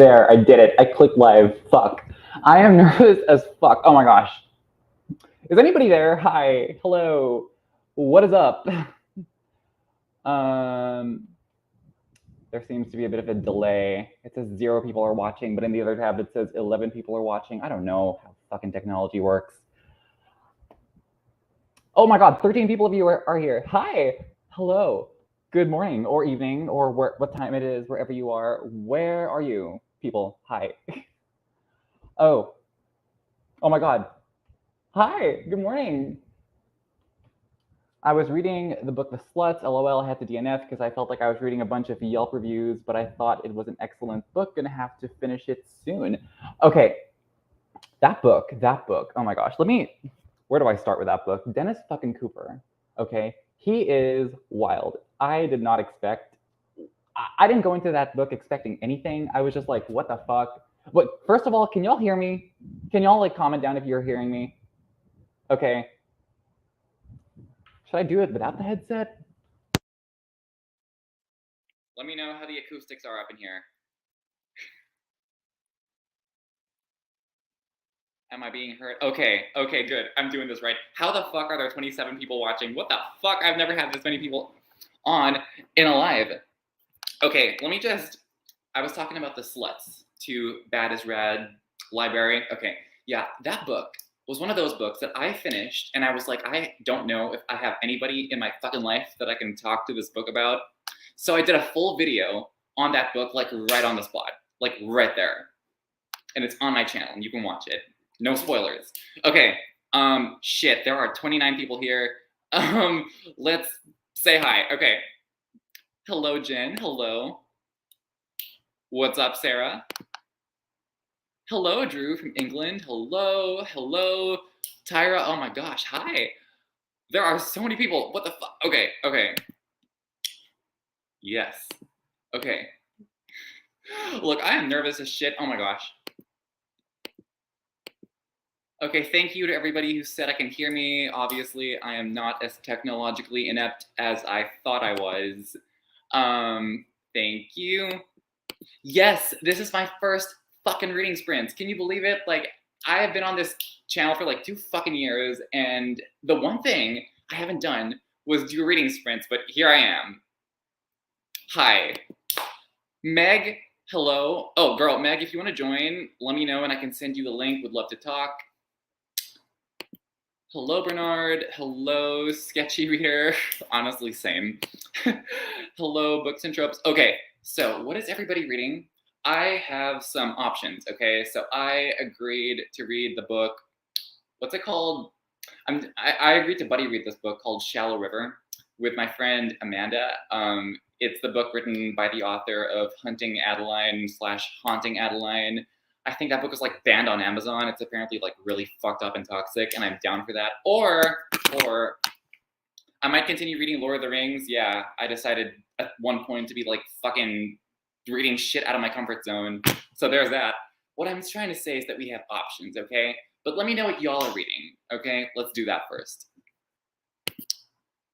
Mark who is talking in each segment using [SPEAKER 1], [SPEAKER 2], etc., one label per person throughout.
[SPEAKER 1] There, I did it. I clicked live. Fuck. I am nervous as fuck. Oh my gosh. Is anybody there? Hi. Hello. What is up? There seems to be a bit of a delay. It says 0 people are watching, but in the other tab it says 11 people are watching. I don't know how fucking technology works. Oh my god, 13 people of you are here. Hi. Hello. Good morning or evening or what time it is, wherever you are. Where are you, people? Hi. Oh. Oh my god. Hi. Good morning. I was reading the book The Sluts. LOL, I had to DNF because I felt like I was reading a bunch of Yelp reviews, but I thought it was an excellent book. Gonna have to finish it soon. Okay. That book. Oh my gosh. Where do I start with that book? Dennis fucking Cooper. Okay. He is wild. I did not expect, I didn't go into that book expecting anything. I was just like, what the fuck? But first of all, can y'all hear me? Can y'all like comment down if you're hearing me? Okay. Should I do it without the headset? Let me know how the acoustics are up in here. Am I being heard? Okay, good. I'm doing this right. How the fuck are there 27 people watching? What the fuck? I've never had this many people on in a live. Okay, I was talking about The Sluts to Bad is Rad Library. Okay, yeah, that book was one of those books that I finished and I was like, I don't know if I have anybody in my fucking life that I can talk to this book about. So I did a full video on that book, like right on the spot, like right there. And it's on my channel and you can watch it. No spoilers. Okay, shit, there are 29 people here. Let's say hi. Okay. Hello, Jen. Hello. What's up, Sarah? Hello, Drew from England. Hello. Tyra, oh my gosh, hi. There are so many people. What the fuck? Okay. Yes. Okay. Look, I am nervous as shit. Oh my gosh. Okay, thank you to everybody who said I can hear me. Obviously, I am not as technologically inept as I thought I was. Thank you. Yes, this is my first fucking reading sprints. Can you believe it? Like, I have been on this channel for like 2 fucking years, and the one thing I haven't done was do reading sprints, but here I am. Hi. Meg, hello. Oh, girl, Meg, if you want to join, let me know and I can send you the link. Would love to talk. Hello, Bernard. Hello, Sketchy Reader. Honestly, same. Hello, Books and Tropes. Okay, so what is everybody reading? I have some options, okay? So I agreed to read the book. What's it called? I agreed to buddy read this book called Shallow River with my friend Amanda. It's the book written by the author of Hunting Adeline / Haunting Adeline. I think that book was like banned on Amazon. It's apparently like really fucked up and toxic, and I'm down for that. Or I might continue reading Lord of the Rings. Yeah, I decided at one point to be like fucking reading shit out of my comfort zone. So there's that. What I'm trying to say is that we have options, okay? But let me know what y'all are reading, okay? Let's do that first.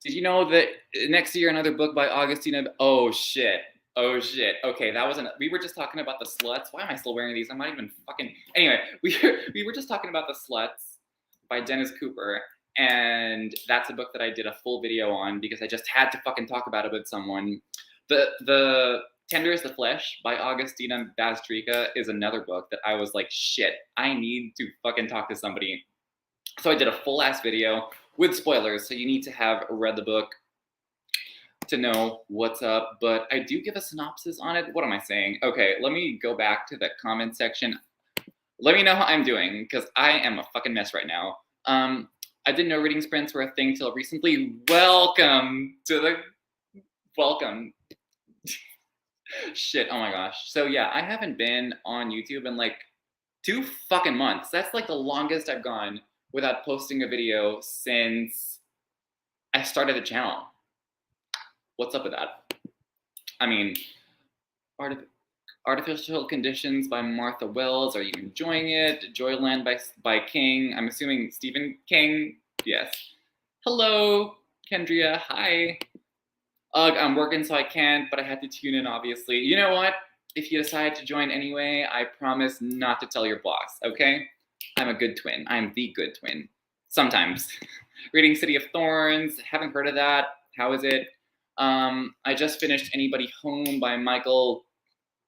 [SPEAKER 1] Did you know that next year another book by Augustina? Oh shit. Okay, we were just talking about The Sluts. Why am I still wearing these? I'm not even fucking. Anyway, we were just talking about The Sluts by Dennis Cooper, and that's a book that I did a full video on because I just had to fucking talk about it with someone. The Tender is the Flesh by Augustina Bazterrica is another book that I was like, shit, I need to fucking talk to somebody. So I did a full ass video with spoilers, so you need to have read the book to know what's up, but I do give a synopsis on it. What am I saying? Okay, let me go back to the comment section. Let me know how I'm doing, because I am a fucking mess right now. I didn't know reading sprints were a thing till recently. Welcome. Shit, oh my gosh. So yeah, I haven't been on YouTube in like 2 fucking months. That's like the longest I've gone without posting a video since I started the channel. What's up with that? I mean, Artificial Conditions by Martha Wells. Are you enjoying it? Joyland by King. I'm assuming Stephen King. Yes. Hello, Kendria. Hi. Ugh, I'm working so I can't, but I had to tune in, obviously. You know what? if you decide to join anyway, I promise not to tell your boss, okay? I'm a good twin. I'm the good twin. Sometimes. Reading City of Thorns. Haven't heard of that. How is it? I just finished Anybody Home by Michael.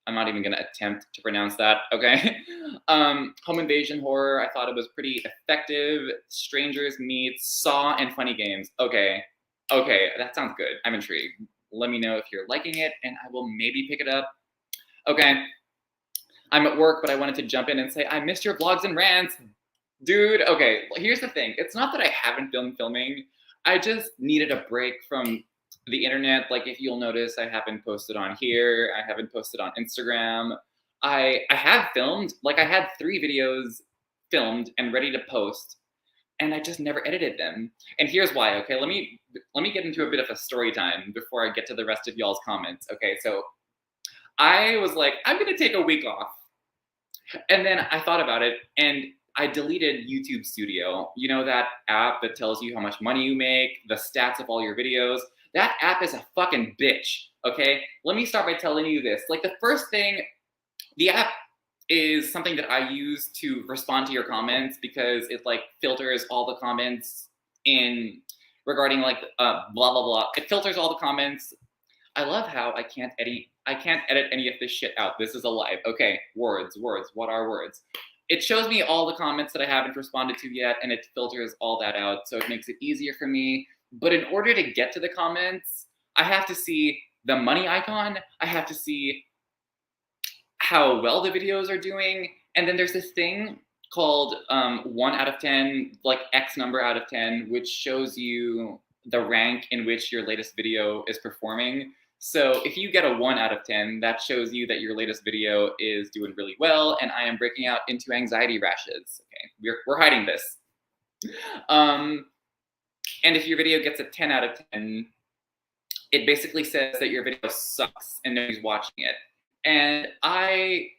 [SPEAKER 1] I'm not even going to attempt to pronounce that, okay? Home Invasion Horror. I thought it was pretty effective. Strangers Meets Saw and Funny Games. Okay. Okay, that sounds good. I'm intrigued. Let me know if you're liking it, and I will maybe pick it up. Okay. I'm at work, but I wanted to jump in and say, I missed your vlogs and rants. Dude, okay, here's the thing. It's not that I haven't been filming. I just needed a break from the internet. Like, if you'll notice, I haven't posted on here. I haven't posted on Instagram. I have filmed. Like, I had 3 videos filmed and ready to post, and I just never edited them. And here's why, okay? Let me get into a bit of a story time before I get to the rest of y'all's comments. Okay, so I was like, I'm gonna take a week off. And then I thought about it, and I deleted YouTube Studio. You know, that app that tells you how much money you make, the stats of all your videos? That app is a fucking bitch, okay? Let me start by telling you this. Like, the first thing, the app is something that I use to respond to your comments because it, like, filters all the comments in regarding, like, blah, blah, blah. It filters all the comments. I love how I can't edit any of this shit out. This is a live. Okay, words. What are words? It shows me all the comments that I haven't responded to yet, and it filters all that out, so it makes it easier for me. But in order to get to the comments, I have to see the money icon. I have to see how well the videos are doing. And then there's this thing called 1 out of 10, like X number out of 10, which shows you the rank in which your latest video is performing. So if you get a 1 out of 10, that shows you that your latest video is doing really well, and I am breaking out into anxiety rashes. Okay, we're hiding this. And if your video gets a 10 out of 10, it basically says that your video sucks and nobody's watching it. And hold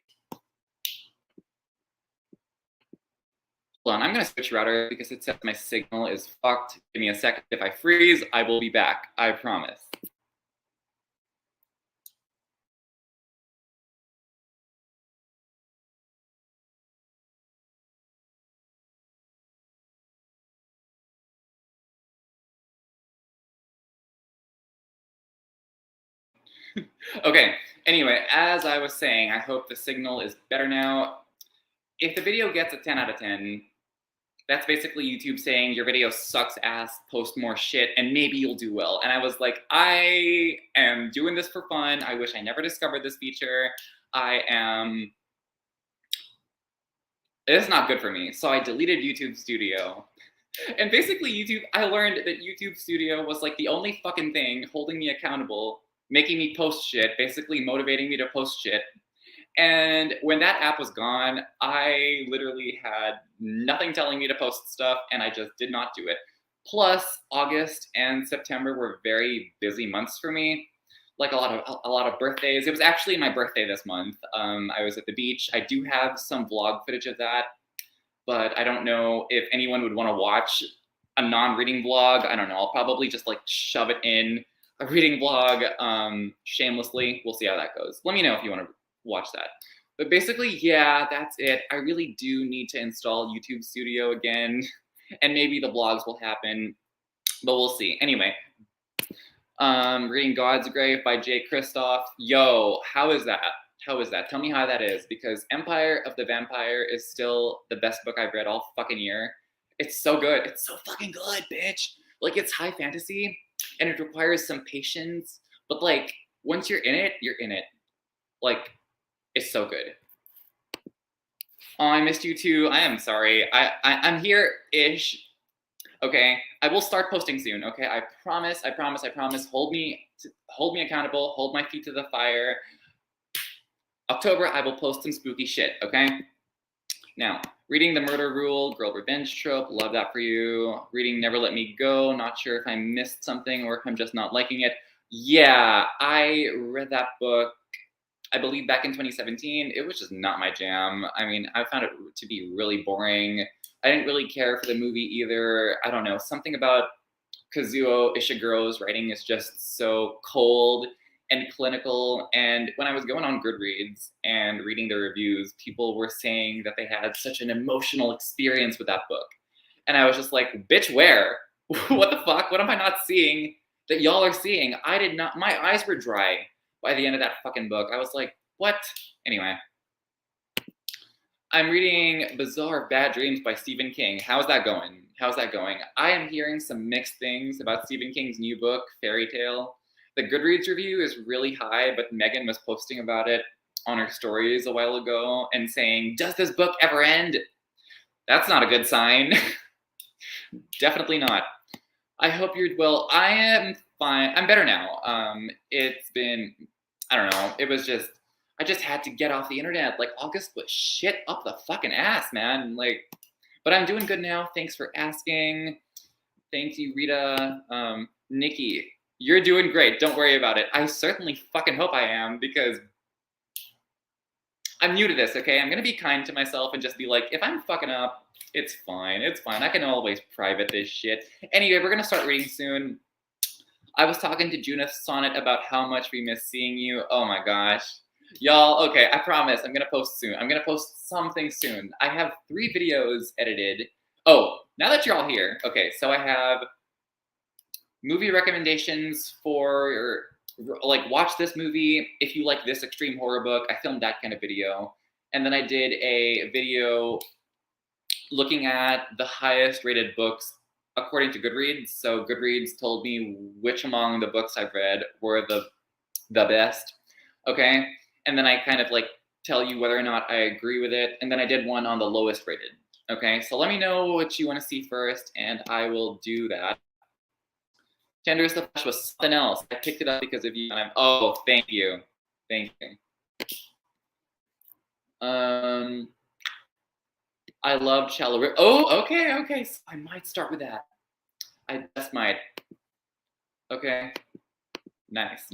[SPEAKER 1] on, I'm gonna switch router because it says my signal is fucked. Give me a second. If I freeze, I will be back. I promise. Okay, anyway, as I was saying, I hope the signal is better now. If the video gets a 10 out of 10, that's basically YouTube saying your video sucks ass, post more shit, and maybe you'll do well. And I was like, I am doing this for fun. I wish I never discovered this feature. It's not good for me. So I deleted YouTube Studio. And basically I learned that YouTube Studio was like the only fucking thing holding me accountable, making me post shit, basically motivating me to post shit. And when that app was gone, I literally had nothing telling me to post stuff, and I just did not do it. Plus, August and September were very busy months for me. Like a lot of birthdays. It was actually my birthday this month. I was at the beach. I do have some vlog footage of that, but I don't know if anyone would want to watch a non-reading vlog. I don't know. I'll probably just like shove it in a reading vlog shamelessly. We'll see how that goes. Let me know if you want to watch that. But basically, yeah, that's it. I really do need to install YouTube Studio again, and maybe the vlogs will happen, but we'll see. Anyway, reading God's Grave by Jay Kristoff. Yo, how is that? How is that? Tell me how that is, because Empire of the Vampire is still the best book I've read all fucking year. It's so good. It's so fucking good, bitch. Like, it's high fantasy, and it requires some patience, but like, once you're in it, you're in it. Like, it's so good. Oh, I missed you too. I am sorry. I'm here-ish. Okay, I will start posting soon. Okay, I promise. Hold me accountable. Hold my feet to the fire. October, I will post some spooky shit. Okay. Now, reading The Murder Rule, Girl Revenge Trope. Love that for you. Reading Never Let Me Go. Not sure if I missed something or if I'm just not liking it. Yeah, I read that book, I believe, back in 2017. It was just not my jam. I mean, I found it to be really boring. I didn't really care for the movie either. I don't know. Something about Kazuo Ishiguro's writing is just so cold and clinical. And when I was going on Goodreads and reading the reviews, people were saying that they had such an emotional experience with that book. And I was just like, bitch, where? What the fuck? What am I not seeing that y'all are seeing? I did not, my eyes were dry by the end of that fucking book. I was like, what? Anyway, I'm reading Bizarre Bad Dreams by Stephen King. How's that going? How's that going? I am hearing some mixed things about Stephen King's new book, Fairy Tale. The Goodreads review is really high, but Megan was posting about it on her stories a while ago and saying, does this book ever end? That's not a good sign. Definitely not. I hope you're well. I am fine. I'm better now. It's been, I don't know. It was just, I just had to get off the internet. Like August was shit up the fucking ass, man. Like, but I'm doing good now. Thanks for asking. Thank you, Rita. Nikki, you're doing great. Don't worry about it. I certainly fucking hope I am because I'm new to this, okay? I'm gonna be kind to myself and just be like, if I'm fucking up, it's fine. It's fine. I can always private this shit. Anyway, we're gonna start reading soon. I was talking to Junith Sonnet about how much we miss seeing you. Oh my gosh. Y'all, okay, I promise I'm gonna post soon. I'm gonna post something soon. I have 3 videos edited. Oh, now that you're all here, okay, so I have movie recommendations for, like, watch this movie if you like this extreme horror book. I filmed that kind of video. And then I did a video looking at the highest rated books according to Goodreads. So Goodreads told me which among the books I've read were the best, okay? And then I kind of like tell you whether or not I agree with it. And then I did one on the lowest rated, okay? So let me know what you want to see first, and I will do that. Tender as the Flesh was something else. I picked it up because of you. And oh, thank you. Thank you. I love Shallow River. Oh, okay. So I might start with that. I just might. Okay. Nice.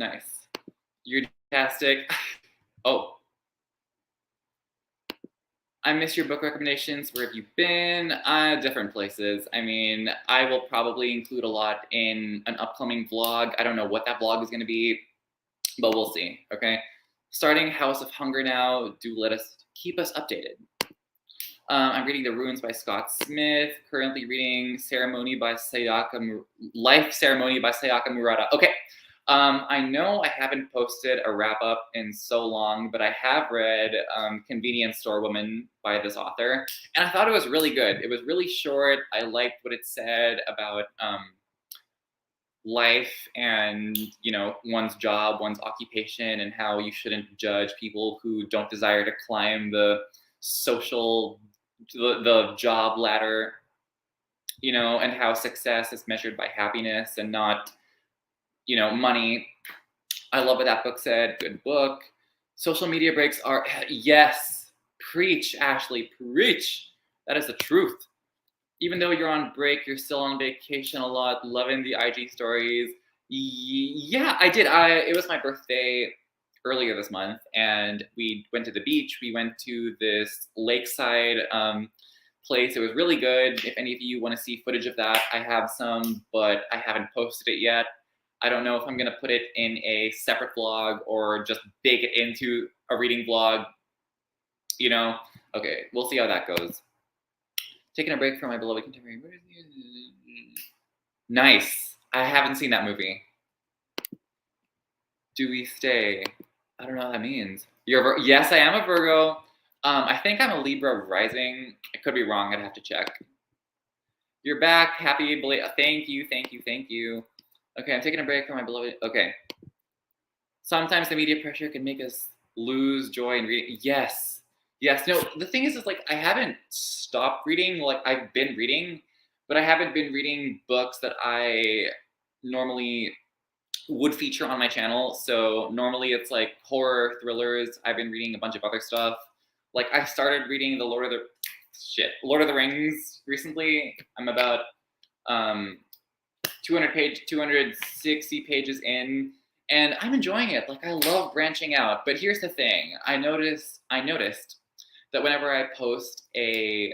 [SPEAKER 1] You're fantastic. Oh. I miss your book recommendations. Where have you been? Different places. I mean, I will probably include a lot in an upcoming vlog. I don't know what that vlog is going to be, but we'll see, okay? Starting House of Hunger now. Keep us updated. I'm reading The Ruins by Scott Smith. Currently reading Life Ceremony by Sayaka Murata. Okay. I know I haven't posted a wrap-up in so long, but I have read Convenience Store Woman by this author, and I thought it was really good. It was really short. I liked what it said about life and, you know, one's job, one's occupation, and how you shouldn't judge people who don't desire to climb the job ladder, you know, and how success is measured by happiness and not, you know, money. I love what that book said. Good book. Social media breaks are, yes, preach, Ashley, preach. That is the truth. Even though you're on break, you're still on vacation a lot, loving the IG stories. Yeah, I did. It was my birthday earlier this month, and we went to the beach. We went to this lakeside place. It was really good. If any of you want to see footage of that, I have some, but I haven't posted it yet. I don't know if I'm going to put it in a separate vlog or just bake it into a reading vlog, you know? Okay, we'll see how that goes. Taking a break from my beloved contemporary. Nice. I haven't seen that movie. Do we stay? I don't know what that means. Yes, I am a Virgo. I think I'm a Libra rising. I could be wrong. I'd have to check. You're back. Happy belated. Thank you. Okay, I'm taking a break from my beloved. Okay. Sometimes the media pressure can make us lose joy in reading. Yes. No, the thing is like, I haven't stopped reading. Like, I've been reading, but I haven't been reading books that I normally would feature on my channel. So normally it's like horror, thrillers. I've been reading a bunch of other stuff. Like, I started reading the Lord of the Rings recently. I'm about 260 pages in, and I'm enjoying it. Like, I love branching out. But here's the thing. I noticed that whenever I post a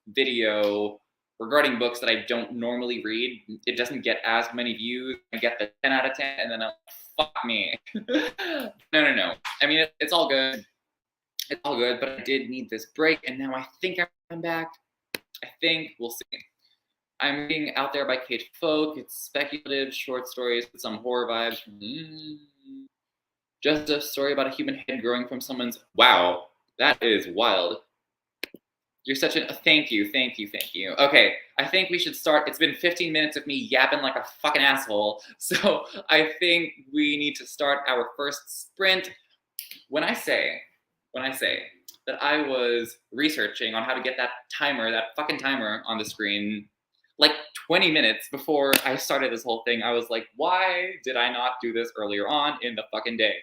[SPEAKER 1] video regarding books that I don't normally read, it doesn't get as many views. I get the 10 out of 10, and then I'm like, fuck me. No. I mean, it's all good. It's all good, but I did need this break, and now I think I'm back. I think we'll see. I'm reading Out There by Kate Folk. It's speculative short stories with some horror vibes. Just a story about a human head growing from someone's. Wow, that is wild. You're such a thank you. Okay, I think we should start. It's been 15 minutes of me yapping like a fucking asshole. So I think we need to start our first sprint. When I say that I was researching on how to get that fucking timer on the screen, like 20 minutes before I started this whole thing, I was like, why did I not do this earlier on in the fucking day?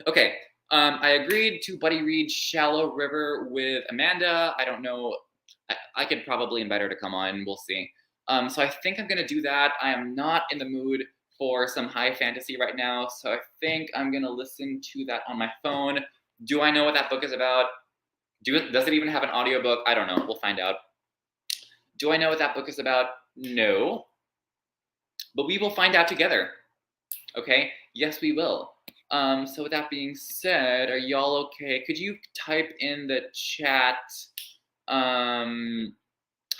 [SPEAKER 1] Okay, I agreed to buddy read Shallow River with Amanda. I don't know. I could probably invite her to come on. We'll see. So I think I'm going to do that. I am not in the mood for some high fantasy right now. So I think I'm going to listen to that on my phone. Do I know what that book is about? Does it even have an audiobook? I don't know. We'll find out. Do I know what that book is about? No. But we will find out together. Okay? Yes, we will. So with that being said, are y'all okay? Could you type in the chat how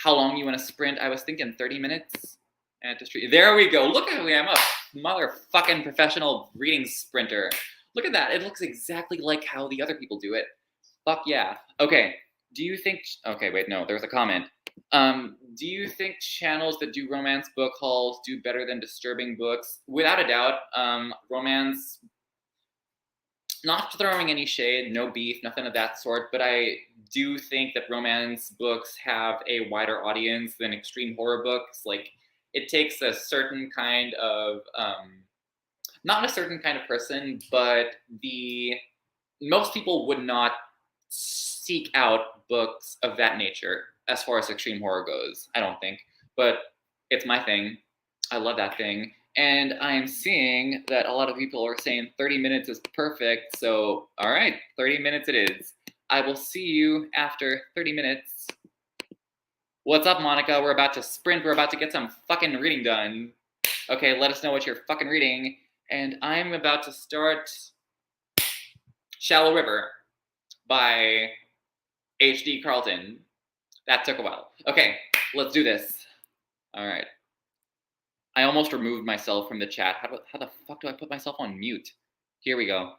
[SPEAKER 1] long you want to sprint? I was thinking 30 minutes. There we go. Look at me. I'm a motherfucking professional reading sprinter. Look at that. It looks exactly like how the other people do it. Fuck yeah. Okay. Do you think... Okay, wait, no. There was a comment. Do you think channels that do romance book hauls do better than disturbing books? Without a doubt. Romance... Not throwing any shade, no beef, nothing of that sort, but I do think that romance books have a wider audience than extreme horror books. Like, it takes a certain kind of... not a certain kind of person, but most people would not seek out books of that nature as far as extreme horror goes, I don't think. But it's my thing. I love that thing. And I am seeing that a lot of people are saying 30 minutes is perfect. So, all right, 30 minutes it is. I will see you after 30 minutes. What's up, Monica? We're about to sprint. We're about to get some fucking reading done. Okay, let us know what you're fucking reading. And I'm about to start Shallow River by H.D. Carlton. That took a while. Okay, let's do this. All right. I almost removed myself from the chat. How the fuck do I put myself on mute? Here we go.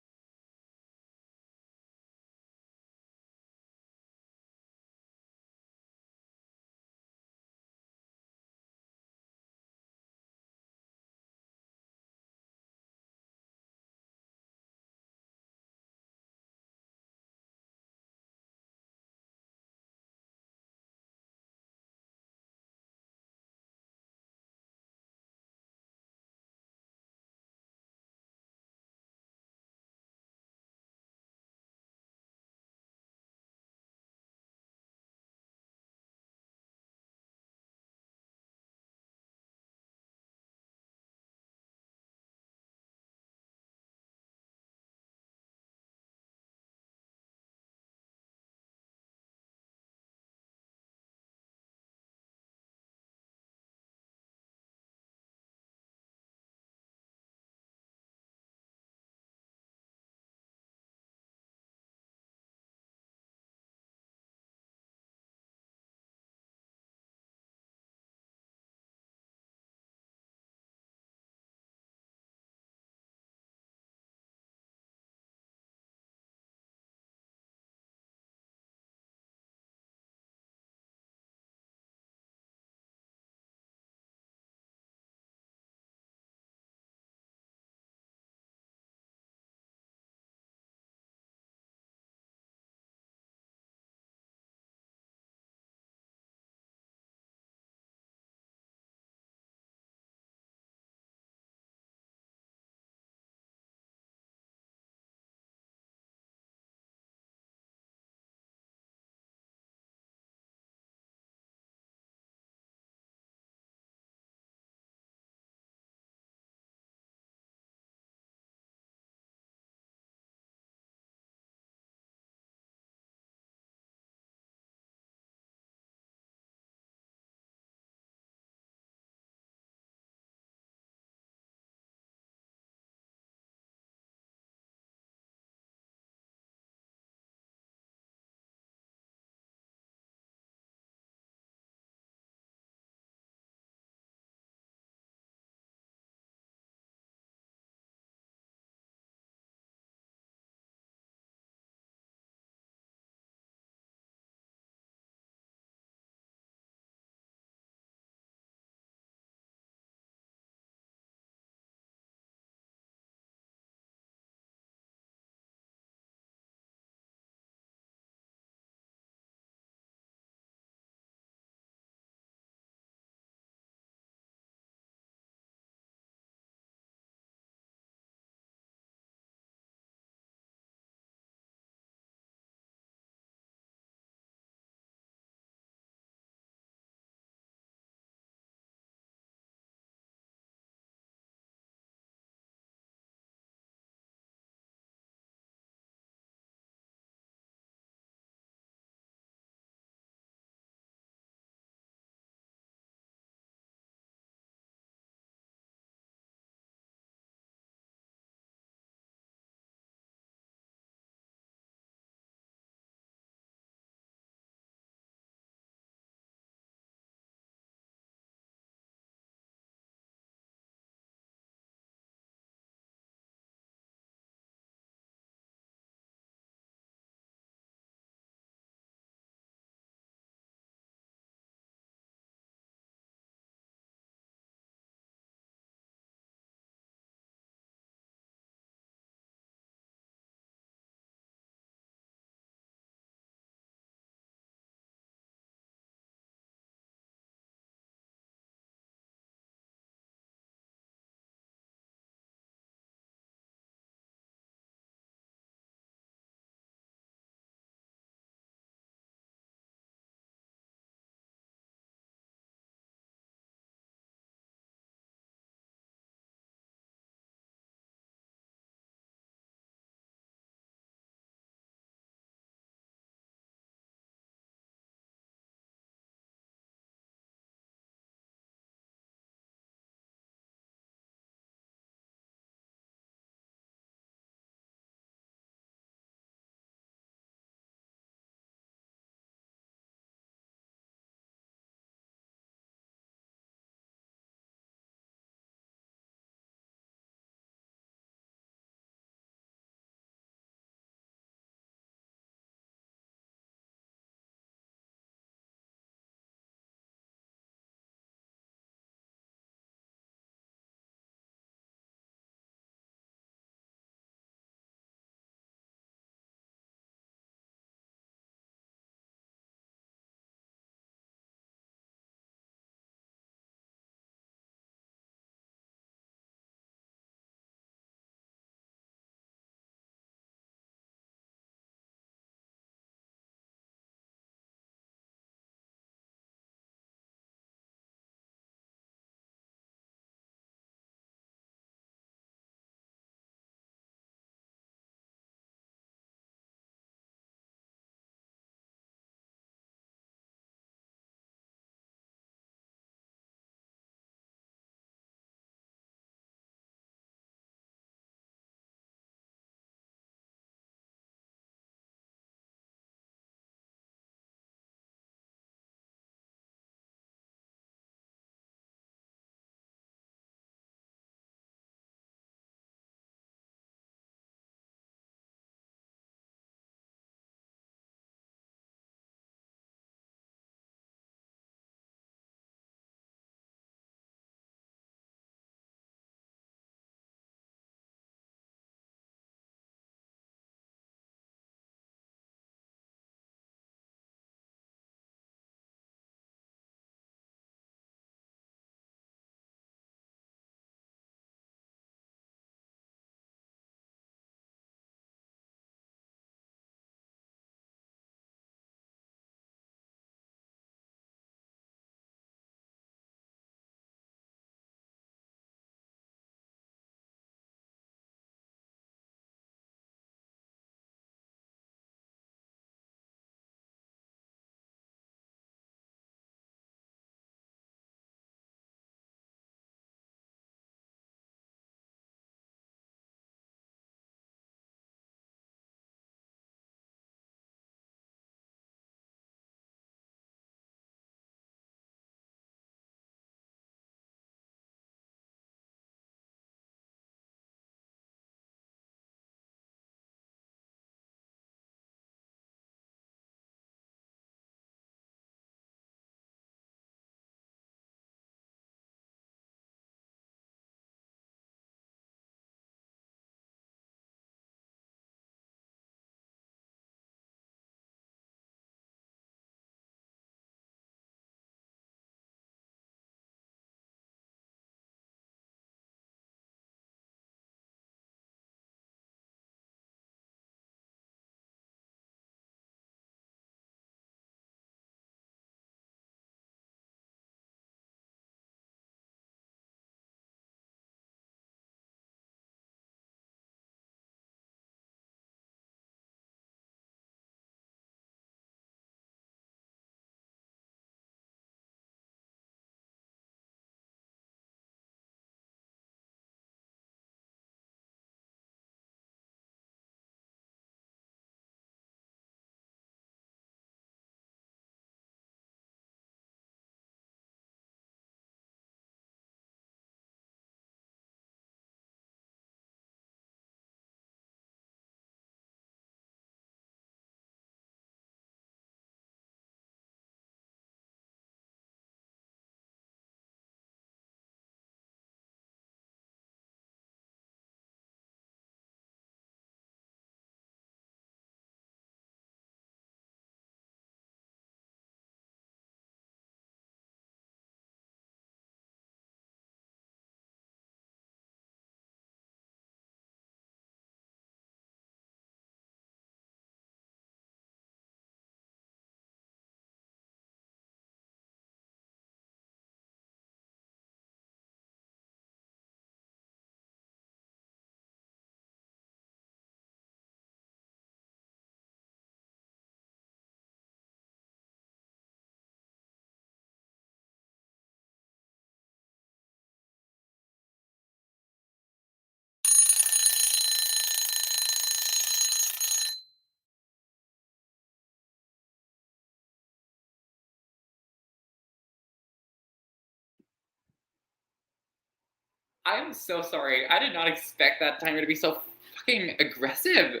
[SPEAKER 1] I'm so sorry. I did not expect that timer to be so fucking aggressive.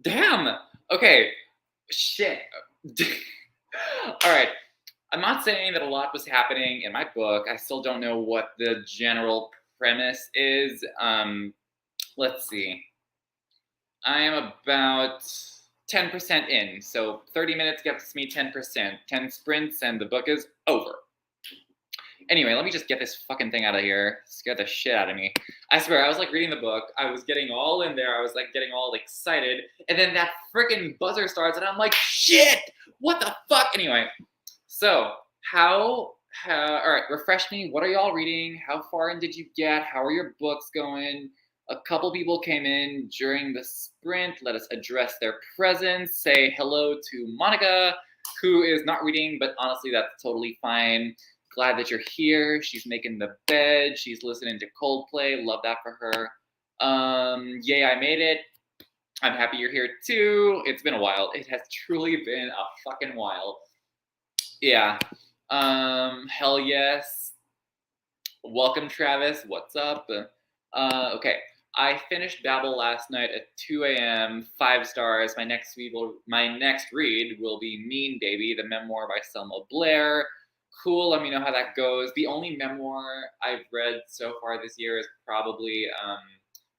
[SPEAKER 1] Damn. Okay. Shit. All right. I'm not saying that a lot was happening in my book. I still don't know what the general premise is. Let's see. I am about 10% in. So 30 minutes gets me 10%. 10 sprints and the book is over. Anyway, let me just get this fucking thing out of here. Scared the shit out of me. I swear, I was like reading the book. I was getting all in there. I was like getting all excited. And then that freaking buzzer starts and I'm like, shit, what the fuck? Anyway, so all right, refresh me. What are y'all reading? How far in did you get? How are your books going? A couple people came in during the sprint. Let us address their presence. Say hello to Monica, who is not reading, but honestly, that's totally fine. Glad that you're here. She's making the bed. She's listening to Coldplay. Love that for her. Yay, I made it. I'm happy you're here too. It's been a while. It has truly been a fucking while. Yeah. Hell yes. Welcome, Travis. What's up? Okay. I finished Babel last night at 2 a.m. 5 stars. My next read will be Mean Baby, the memoir by Selma Blair. Cool. Let me know how that goes. The only memoir I've read so far this year is probably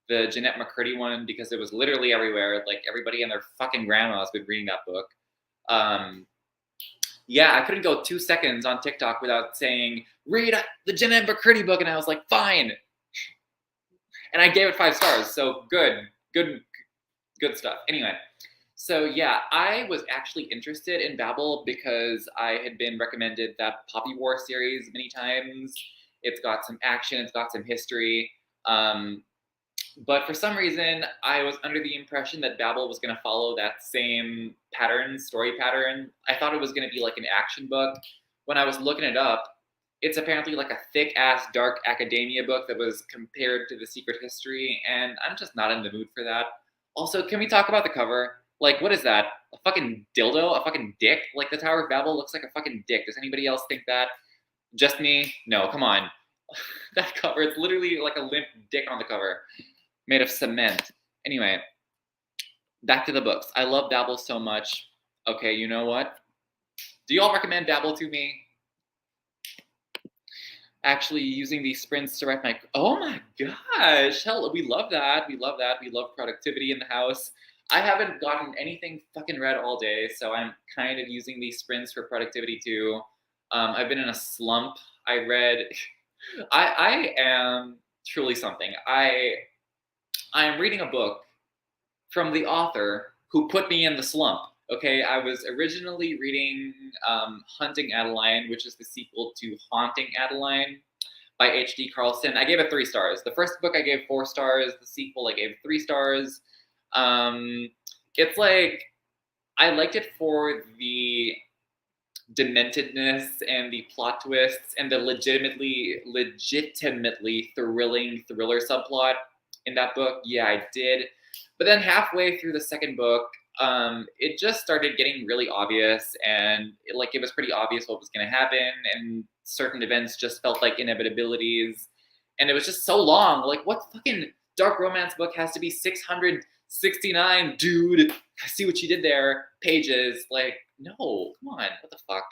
[SPEAKER 1] the Jeanette McCurdy one because it was literally everywhere. Like everybody and their fucking grandma has been reading that book. Yeah, I couldn't go 2 seconds on TikTok without saying, read the Jeanette McCurdy book. And I was like, fine. And I gave it 5 stars. So good stuff. Anyway, so yeah, I was actually interested in Babel because I had been recommended that Poppy War series many times. It's got some action, it's got some history. But for some reason, I was under the impression that Babel was going to follow that same story pattern. I thought it was going to be like an action book. When I was looking it up, it's apparently like a thick-ass dark academia book that was compared to The Secret History, and I'm just not in the mood for that. Also, can we talk about the cover? Like, what is that? A fucking dildo? A fucking dick? Like, the Tower of Babel looks like a fucking dick. Does anybody else think that? Just me? No, come on. That cover, it's literally like a limp dick on the cover, made of cement. Anyway, back to the books. I love Babel so much. Okay, you know what? Do y'all recommend Babel to me? Actually using these sprints to write my, oh my gosh, hell, we love that. We love that. We love productivity in the house. I haven't gotten anything fucking read all day, so I'm kind of using these sprints for productivity too. I've been in a slump. I am truly something. I am reading a book from the author who put me in the slump. Okay, I was originally reading Hunting Adeline, which is the sequel to Haunting Adeline by H.D. Carlson. I gave it 3 stars. The first book I gave 4 stars. The sequel I gave 3 stars. It's like, I liked it for the dementedness and the plot twists and the legitimately thrilling thriller subplot in that book. Yeah, I did. But then halfway through the second book, it just started getting really obvious, and it was pretty obvious what was going to happen, and certain events just felt like inevitabilities, and it was just so long. Like, what fucking dark romance book has to be 669, dude? I see what you did there. Pages, like, no, come on, what the fuck?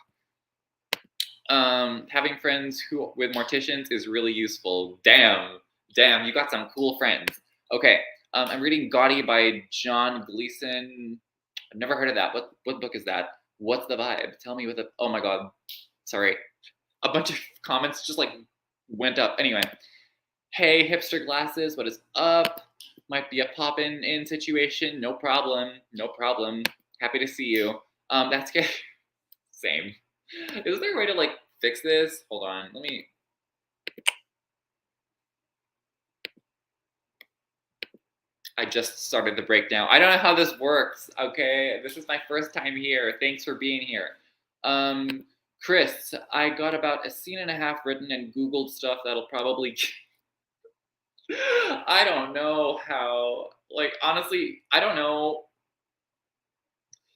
[SPEAKER 1] Having friends with morticians is really useful. Damn, you got some cool friends. Okay. I'm reading Gaudy by John Gleason. I've never heard of that. What book is that? What's the vibe? Tell me what the, oh my god. Sorry. A bunch of comments just like went up. Anyway. Hey, hipster glasses, what is up? Might be a pop-in situation. No problem. Happy to see you. That's good. Same. Is there a way to like fix this? Hold on. Let me. I just started the breakdown. I don't know how this works, okay? This is my first time here. Thanks for being here. Chris, I got about a scene and a half written and Googled stuff that'll probably... I don't know how... Like, honestly, I don't know.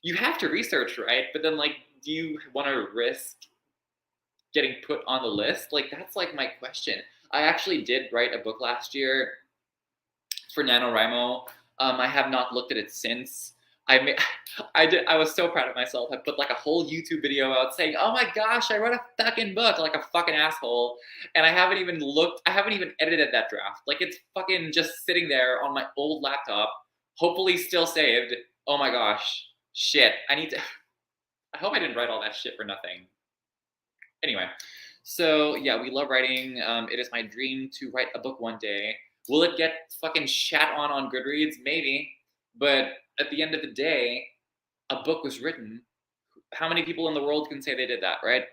[SPEAKER 1] You have to research, right? But then, like, do you want to risk getting put on the list? Like, that's, like, my question. I actually did write a book last year for NaNoWriMo. I have not looked at it since. I made, I did. I was so proud of myself. I put like a whole YouTube video out saying, "Oh my gosh, I wrote a fucking book," like a fucking asshole. And I haven't even looked. I haven't even edited that draft. Like it's fucking just sitting there on my old laptop, hopefully still saved. Oh my gosh, shit. I need to. I hope I didn't write all that shit for nothing. Anyway, so yeah, we love writing. It is my dream to write a book one day. Will it get fucking shat on Goodreads? Maybe. But at the end of the day, a book was written. How many people in the world can say they did that, right?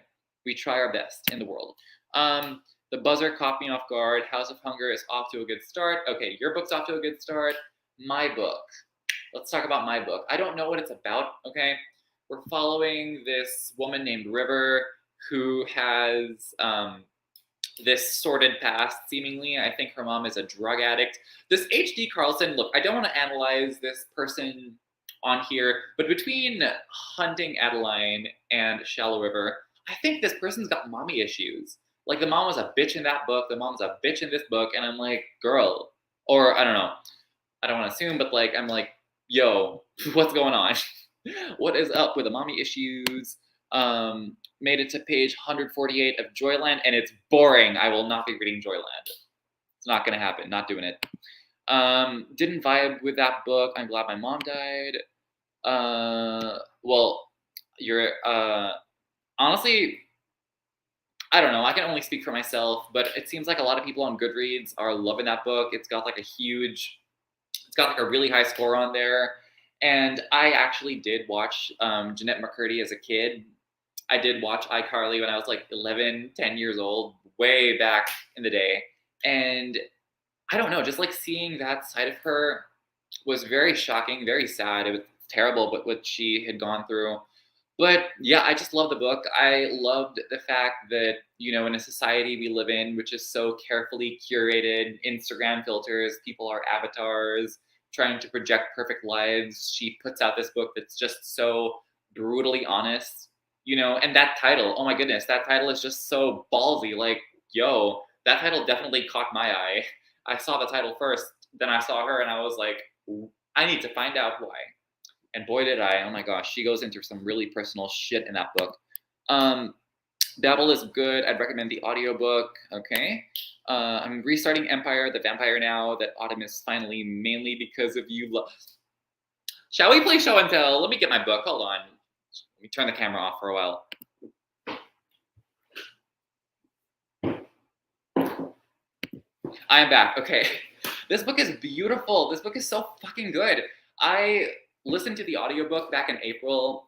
[SPEAKER 1] We try our best in the world. The buzzer caught me off guard. House of Hunger is off to a good start. Okay, your book's off to a good start. My book. Let's talk about my book. I don't know what it's about, okay? We're following this woman named River who has this sordid past, seemingly. I think her mom is a drug addict. This H.D. Carlson, look, I don't want to analyze this person on here, but between Hunting Adeline and Shallow River, I think this person's got mommy issues. Like the mom was a bitch in that book, the mom's a bitch in this book, and I'm like, girl, or I don't know, I don't want to assume, but like, I'm like, yo, what's going on? What is up with the mommy issues? Made it to page 148 of Joyland, and it's boring. I will not be reading Joyland. It's not gonna happen. Not doing it. Didn't vibe with that book. I'm glad my mom died. Well, you're honestly, I don't know. I can only speak for myself, but it seems like a lot of people on Goodreads are loving that book. It's got like a really high score on there. And I actually did watch Jeanette McCurdy as a kid. I did watch iCarly when I was like 11, 10 years old, way back in the day. And I don't know, just like seeing that side of her was very shocking, very sad. It was terrible, but what she had gone through. But yeah, I just love the book. I loved the fact that, you know, in a society we live in, which is so carefully curated, Instagram filters, people are avatars, trying to project perfect lives. She puts out this book that's just so brutally honest, you know, and that title, oh my goodness, that title is just so ballsy. Like, yo, that title definitely caught my eye. I saw the title first, then I saw her, and I was like, I need to find out why. And boy, did I. Oh my gosh, she goes into some really personal shit in that book. Babel is good. I'd recommend the audiobook. Okay. I'm restarting Empire, the Vampire now that Autumn is finally, mainly because of you. Shall we play show and tell? Let me get my book. Hold on. Let me turn the camera off for a while. I am back. Okay. This book is beautiful. This book is so fucking good. I listened to the audiobook back in April.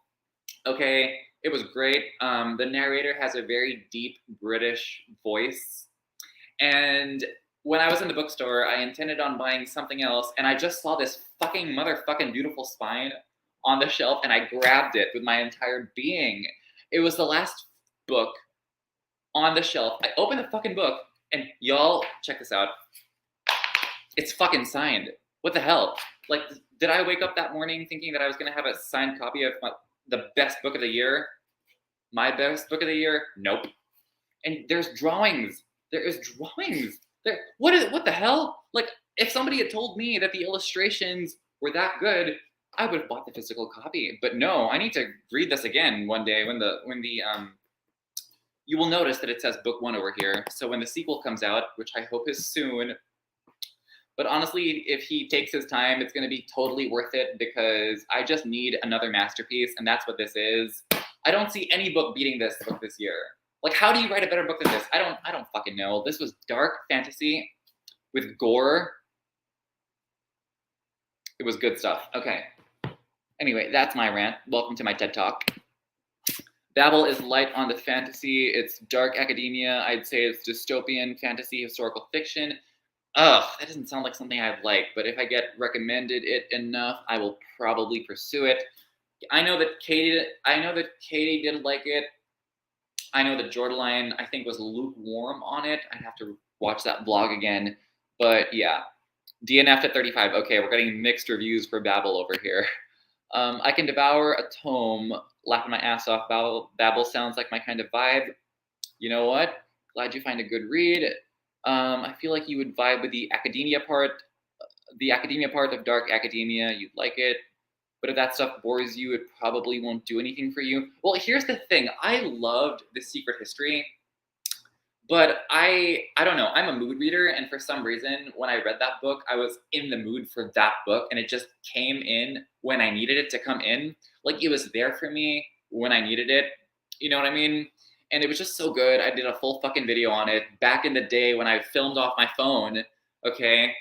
[SPEAKER 1] Okay. It was great. The narrator has a very deep British voice. And when I was in the bookstore, I intended on buying something else, and I just saw this fucking motherfucking beautiful spine on the shelf, and I grabbed it with my entire being. It was the last book on the shelf. I opened the fucking book, and y'all, check this out. It's fucking signed. What the hell? Like, did I wake up that morning thinking that I was gonna have a signed copy of the best book of the year? My best book of the year? Nope. And there's drawings. There is drawings. What the hell? Like, if somebody had told me that the illustrations were that good, I would have bought the physical copy. But no, I need to read this again one day when the you will notice that it says book 1 over here. So when the sequel comes out, which I hope is soon, but honestly, if he takes his time, it's going to be totally worth it because I just need another masterpiece, and that's what this is. I don't see any book beating this book this year. Like, how do you write a better book than this? I don't fucking know. This was dark fantasy with gore. It was good stuff. Okay. Anyway, that's my rant. Welcome to my TED Talk. Babel is light on the fantasy. It's dark academia. I'd say it's dystopian fantasy, historical fiction. Ugh, that doesn't sound like something I'd like, but if I get recommended it enough, I will probably pursue it. I know that Katie didn't like it. I know that Jordaline, I think, was lukewarm on it. I'd have to watch that vlog again. But yeah, DNF at 35. Okay, we're getting mixed reviews for Babel over here. I can devour a tome, laughing my ass off. Babel sounds like my kind of vibe. You know what? Glad you find a good read. I feel like you would vibe with the academia part of dark academia. You'd like it. But if that stuff bores you, it probably won't do anything for you. Well, here's the thing. I loved The Secret History, but I don't know. I'm a mood reader, and for some reason, when I read that book, I was in the mood for that book, and it just came in when I needed it to come in. Like it was there for me when I needed it. You know what I mean? And it was just so good. I did a full fucking video on it back in the day when I filmed off my phone. Okay,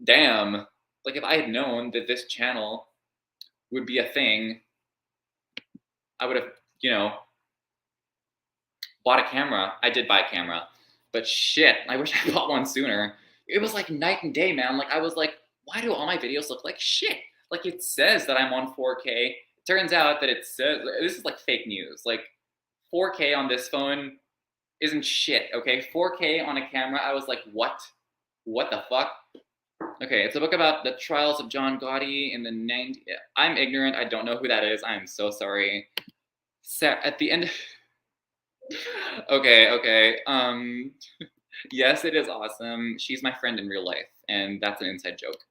[SPEAKER 1] damn. Like if I had known that this channel would be a thing, I would have, you know, bought a camera. I did buy a camera, but shit, I wish I bought one sooner. It was like night and day, man. Like I was like, why do all my videos look like shit? Like it says that I'm on 4K. It turns out that it says this is like fake news. Like 4K on this phone isn't shit. Okay, 4K on a camera. I was like, what? What the fuck? Okay, it's a book about the trials of John Gotti in the 90s. I'm ignorant. I don't know who that is. I'm so sorry. At the end. Okay. Yes, it is awesome. She's my friend in real life, and that's an inside joke.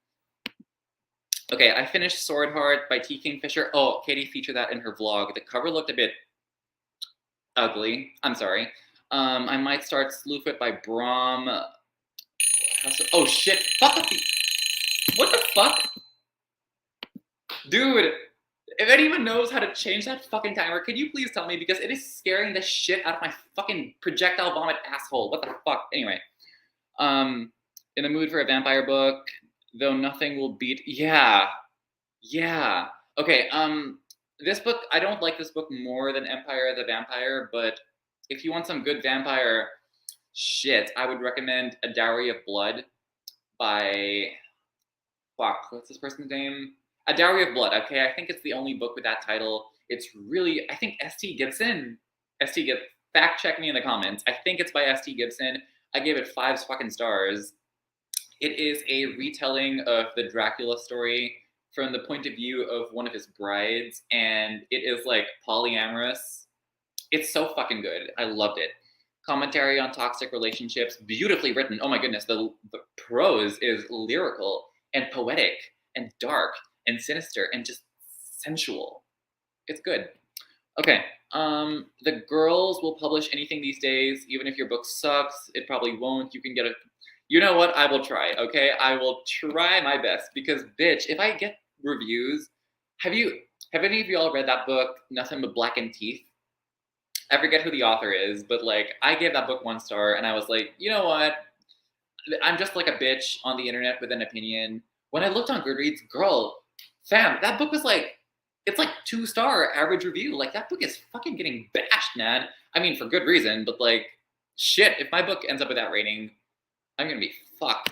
[SPEAKER 1] Okay, I finished Sword Heart by T. Kingfisher. Oh, Katie featured that in her vlog. The cover looked a bit ugly. I'm sorry. I might start Slewfoot by Brahm. Oh shit! Fuck up. What the fuck? Dude, if anyone knows how to change that fucking timer, could you please tell me? Because it is scaring the shit out of my fucking projectile vomit asshole. What the fuck? Anyway. In the mood for a vampire book, though nothing will beat. Yeah. Okay, this book, I don't like this book more than Empire of the Vampire, but if you want some good vampire shit, I would recommend A Dowry of Blood by, fuck, what's this person's name? A Dowry of Blood, okay? I think it's the only book with that title. It's really, I think S.T. Gibson, fact check me in the comments. I think it's by S.T. Gibson. I gave it 5 fucking stars. It is a retelling of the Dracula story from the point of view of one of his brides, and it is like polyamorous. It's so fucking good. I loved it. Commentary on toxic relationships, beautifully written. Oh my goodness, the prose is lyrical and poetic and dark and sinister and just sensual. It's good. Okay, the girls will publish anything these days. Even if your book sucks, it probably won't. You can get a, you know what? I will try, okay? I will try my best because, bitch, if I get reviews, have any of you all read that book, Nothing But Blackened Teeth? I forget who the author is, but like, I gave that book 1 star and I was like, you know what? I'm just like a bitch on the internet with an opinion. When I looked on Goodreads, girl, fam, that book was like, it's like 2-star average review. Like that book is fucking getting bashed, man. I mean, for good reason, but like, shit, if my book ends up with that rating, I'm gonna be fucked.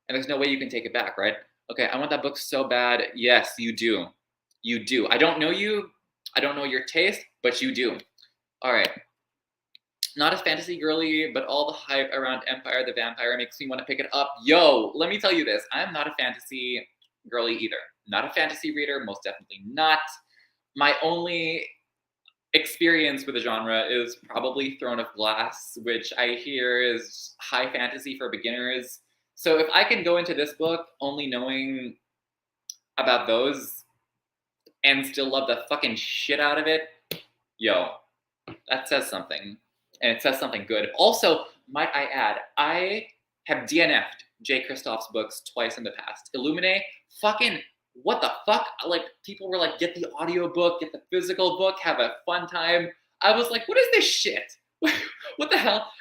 [SPEAKER 1] And there's no way you can take it back, right? Okay, I want that book so bad. Yes, you do. You do. I don't know you. I don't know your taste, but you do. All right. Not as fantasy girly, but all the hype around Empire the Vampire makes me want to pick it up. Yo, let me tell you this. I'm not a fantasy girly either. Not a fantasy reader, most definitely not. My only experience with the genre is probably Throne of Glass, which I hear is high fantasy for beginners. So if I can go into this book only knowing about those and still love the fucking shit out of it, yo, that says something. And it says something good. Also, might I add, I have DNF'd Jay Kristoff's books twice in the past. Illuminate, fucking what the fuck? Like, people were like, get the audiobook, get the physical book, have a fun time. I was like, what is this shit? What the hell?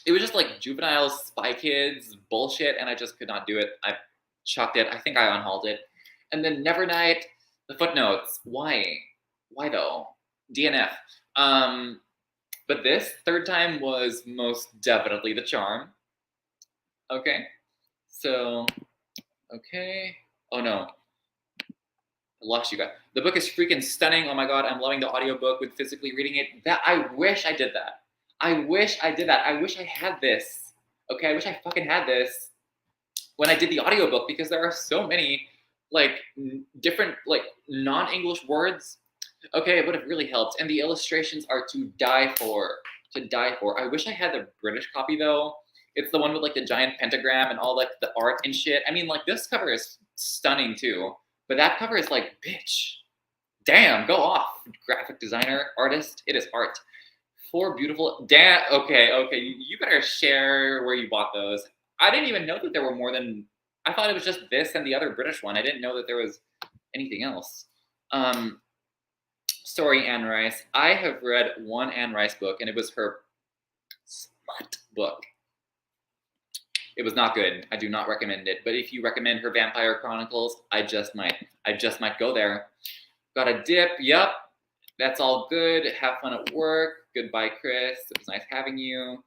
[SPEAKER 1] It was just like juvenile Spy Kids bullshit, and I just could not do it. I chucked it. I think I unhauled it. And then Nevernight, the footnotes. Why? Why though? DNF. But this third time was most definitely the charm. Okay. So, okay. Oh no. I lost you guys. The book is freaking stunning. Oh my god, I'm loving the audiobook with physically reading it. That I wish I did that. I wish I did that. I wish I had this. Okay, I wish I fucking had this when I did the audiobook because there are so many like different like non-English words. Okay, it would have really helped. And the illustrations are to die for. To die for. I wish I had the British copy though. It's the one with like the giant pentagram and all like the art and shit. I mean, like this cover is stunning too, but that cover is like, bitch, damn, go off, graphic designer, artist. It is art. Four beautiful. Damn. Okay, okay. You better share where you bought those. I didn't even know that there were more than. I thought it was just this and the other British one. I didn't know that there was anything else. Sorry, Anne Rice. I have read one Anne Rice book, and it was her smut book. It was not good. I do not recommend it. But if you recommend her Vampire Chronicles, I just might go there. Got a dip. Yep. That's all good. Have fun at work. Goodbye, Chris. It was nice having you.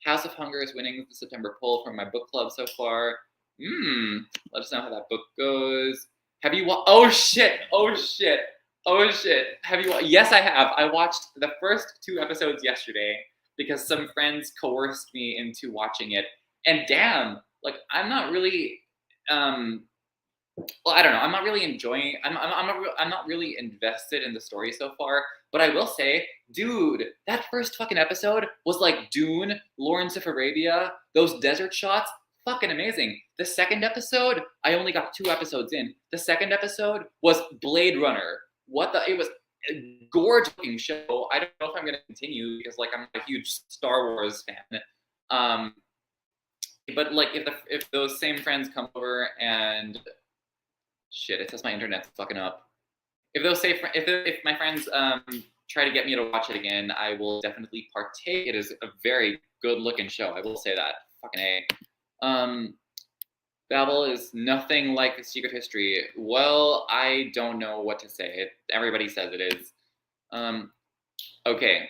[SPEAKER 1] House of Hunger is winning the September poll from my book club so far. Let us know how that book goes. Have you oh shit. Have you Yes, I have. I watched the first 2 episodes yesterday because some friends coerced me into watching it. And damn, like I'm not really well, I don't know. I'm not really enjoying. I'm not really invested in the story so far. But I will say, dude, that first fucking episode was like Dune, Lawrence of Arabia. Those desert shots, fucking amazing. The second episode, I only got 2 episodes in. The second episode was Blade Runner. It was a gorgeous looking show. I don't know if I'm gonna continue because like I'm a huge Star Wars fan. But like if those same friends come over and shit, it says my internet's fucking up. If my friends try to get me to watch it again, I will definitely partake. It is a very good looking show. I will say that. Fucking A. Babel is nothing like The Secret History. Well, I don't know what to say. Everybody says it is. Okay.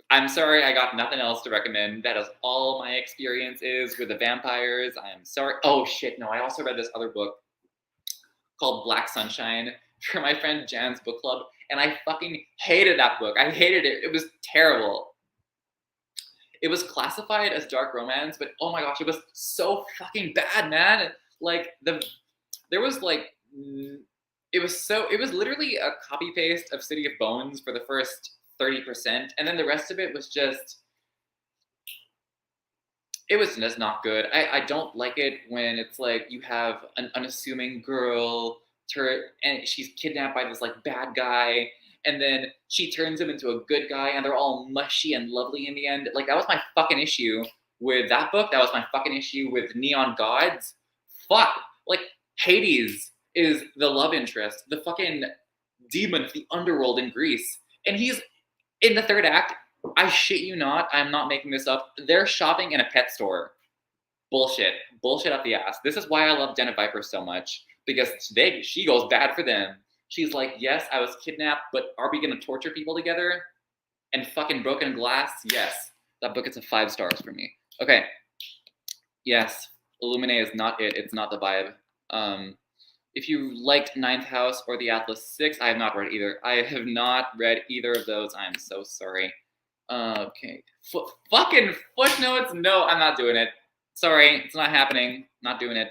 [SPEAKER 1] I'm sorry, I got nothing else to recommend. That is all my experience is with the vampires. I am sorry. Oh shit, no, I also read this other book called Black Sunshine for my friend Jan's book club, and I fucking hated that book. I hated it. It was terrible. It was classified as dark romance, but oh my gosh, it was so fucking bad, man. Like it was literally a copy paste of City of Bones for the first 30%, and then the rest of it was just not good. I don't like it when it's like you have an unassuming girl and she's kidnapped by this like bad guy, and then she turns him into a good guy and they're all mushy and lovely in the end. Like that was my fucking issue with that book. That was my fucking issue with Neon Gods. Fuck. Like Hades is the love interest, the fucking demon of the underworld in Greece. And he's in the third act. I shit you not, I'm not making this up. They're shopping in a pet store. Bullshit up the ass. This is why I love Den of Vipers so much, because she goes bad for them. She's like, yes, I was kidnapped, but are we gonna torture people together? And fucking broken glass? Yes. That book gets a 5 stars for me. Okay. Yes, Illuminae is not it. It's not the vibe. If you liked Ninth House or The Atlas 6, I have not read either. I have not read either of those. I'm so sorry. Okay. Fucking footnotes? No, I'm not doing it. Sorry, it's not happening. Not doing it.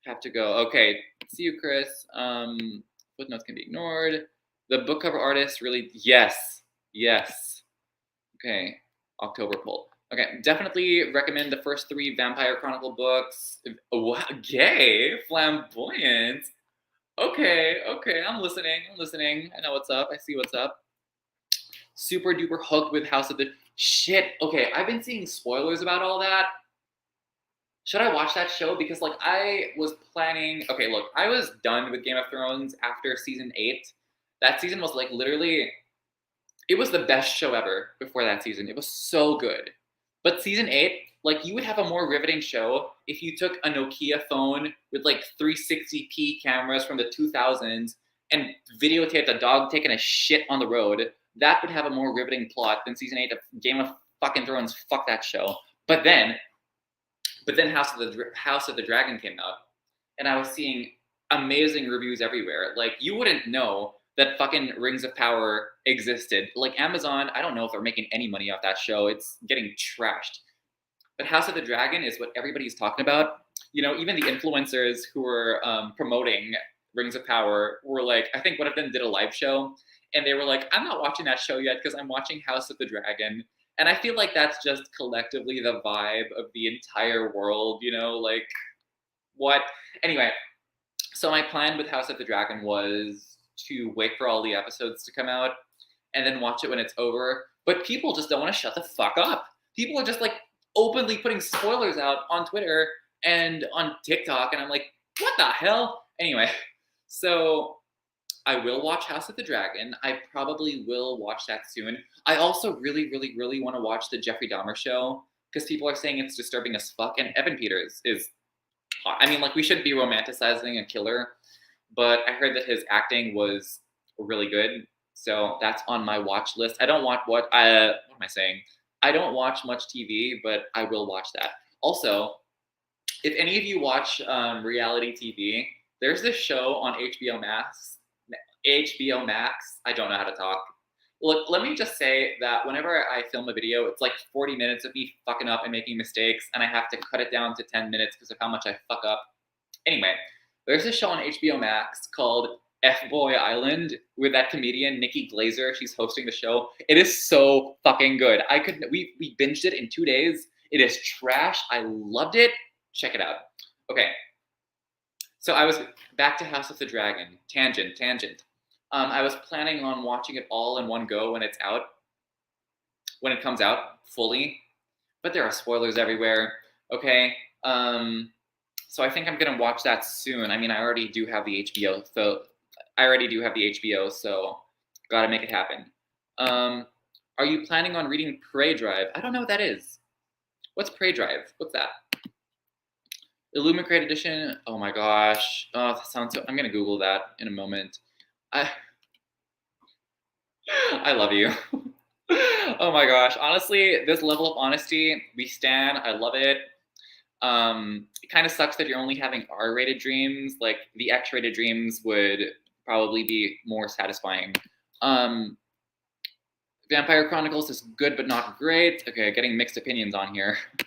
[SPEAKER 1] Have to go. Okay. See you, Chris. Footnotes can be ignored. The book cover artist really... Yes. Okay. October poll. Okay, definitely recommend the first 3 Vampire Chronicle books. Wow, gay, flamboyant. Okay, I'm listening. I know what's up. I see what's up. Super duper hooked with House of the... Shit, okay, I've been seeing spoilers about all that. Should I watch that show? Because, like, I was planning... Okay, look, I was done with Game of Thrones after season 8. That season was, like, literally... It was the best show ever before that season. It was so good. But season 8, like, you would have a more riveting show if you took a Nokia phone with, like, 360p cameras from the 2000s and videotaped a dog taking a shit on the road. That would have a more riveting plot than season 8 of Game of fucking Thrones. Fuck that show. But then House of the Dragon came out, and I was seeing amazing reviews everywhere. Like, you wouldn't know that fucking Rings of Power existed. Like, Amazon, I don't know if they're making any money off that show. It's getting trashed. But House of the Dragon is what everybody's talking about. You know, even the influencers who were promoting Rings of Power were like, I think one of them did a live show, and they were like, I'm not watching that show yet because I'm watching House of the Dragon. And I feel like that's just collectively the vibe of the entire world, you know, like what? Anyway, so my plan with House of the Dragon was to wait for all the episodes to come out and then watch it when it's over. But people just don't want to shut the fuck up. People are just like openly putting spoilers out on Twitter and on TikTok, and I'm like, what the hell? Anyway, so I will watch House of the Dragon. I probably will watch that soon. I also really, really, really want to watch the Jeffrey Dahmer show because people are saying it's disturbing as fuck, and Evan Peters is hot. I mean, like, we shouldn't be romanticizing a killer, but I heard that his acting was really good. So that's on my watch list. I don't watch what am I saying? I don't watch much TV, but I will watch that. Also, if any of you watch reality TV, there's this show on HBO Max. HBO Max. I don't know how to talk. Look, let me just say that whenever I film a video, it's like 40 minutes of me fucking up and making mistakes, and I have to cut it down to 10 minutes because of how much I fuck up. Anyway, there's a show on HBO Max called F-Boy Island with that comedian Nikki Glazer. She's hosting the show. It is so fucking good. We binged it in 2 days. It is trash. I loved it. Check it out. Okay, so I was back to House of the Dragon. Tangent. I was planning on watching it all in one go when it comes out fully, but there are spoilers everywhere. Okay, so I think I'm gonna watch that soon. I mean, I already do have the HBO, so gotta make it happen. Are you planning on reading Prey Drive? I don't know what that is. What's Prey Drive? What's that? Illumicrate edition. Oh my gosh. Oh, that sounds so. I'm gonna Google that in a moment. I love you. Oh my gosh. Honestly, this level of honesty, we stan. I love it. It kind of sucks that you're only having R-rated dreams. Like, the X-rated dreams would probably be more satisfying. Vampire Chronicles is good but not great. Okay, getting mixed opinions on here. I'm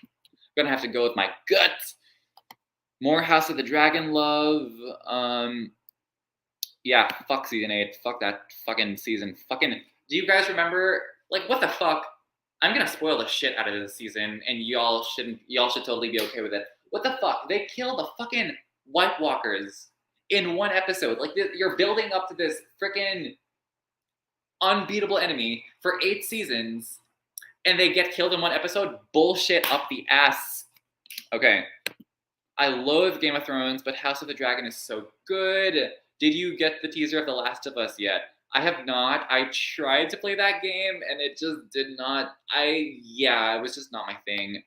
[SPEAKER 1] gonna have to go with my gut. More House of the Dragon love. Yeah, fuck season 8. Fuck that fucking season. Fucking. Do you guys remember? Like, what the fuck? I'm gonna spoil the shit out of this season, and y'all should totally be okay with it. What the fuck? They killed the fucking White Walkers in one episode. Like, you're building up to this freaking unbeatable enemy for 8 seasons, and they get killed in one episode? Bullshit up the ass. Okay. I loathe Game of Thrones, but House of the Dragon is so good. Did you get the teaser of The Last of Us yet? I have not. I tried to play that game, and it just did not. It was just not my thing.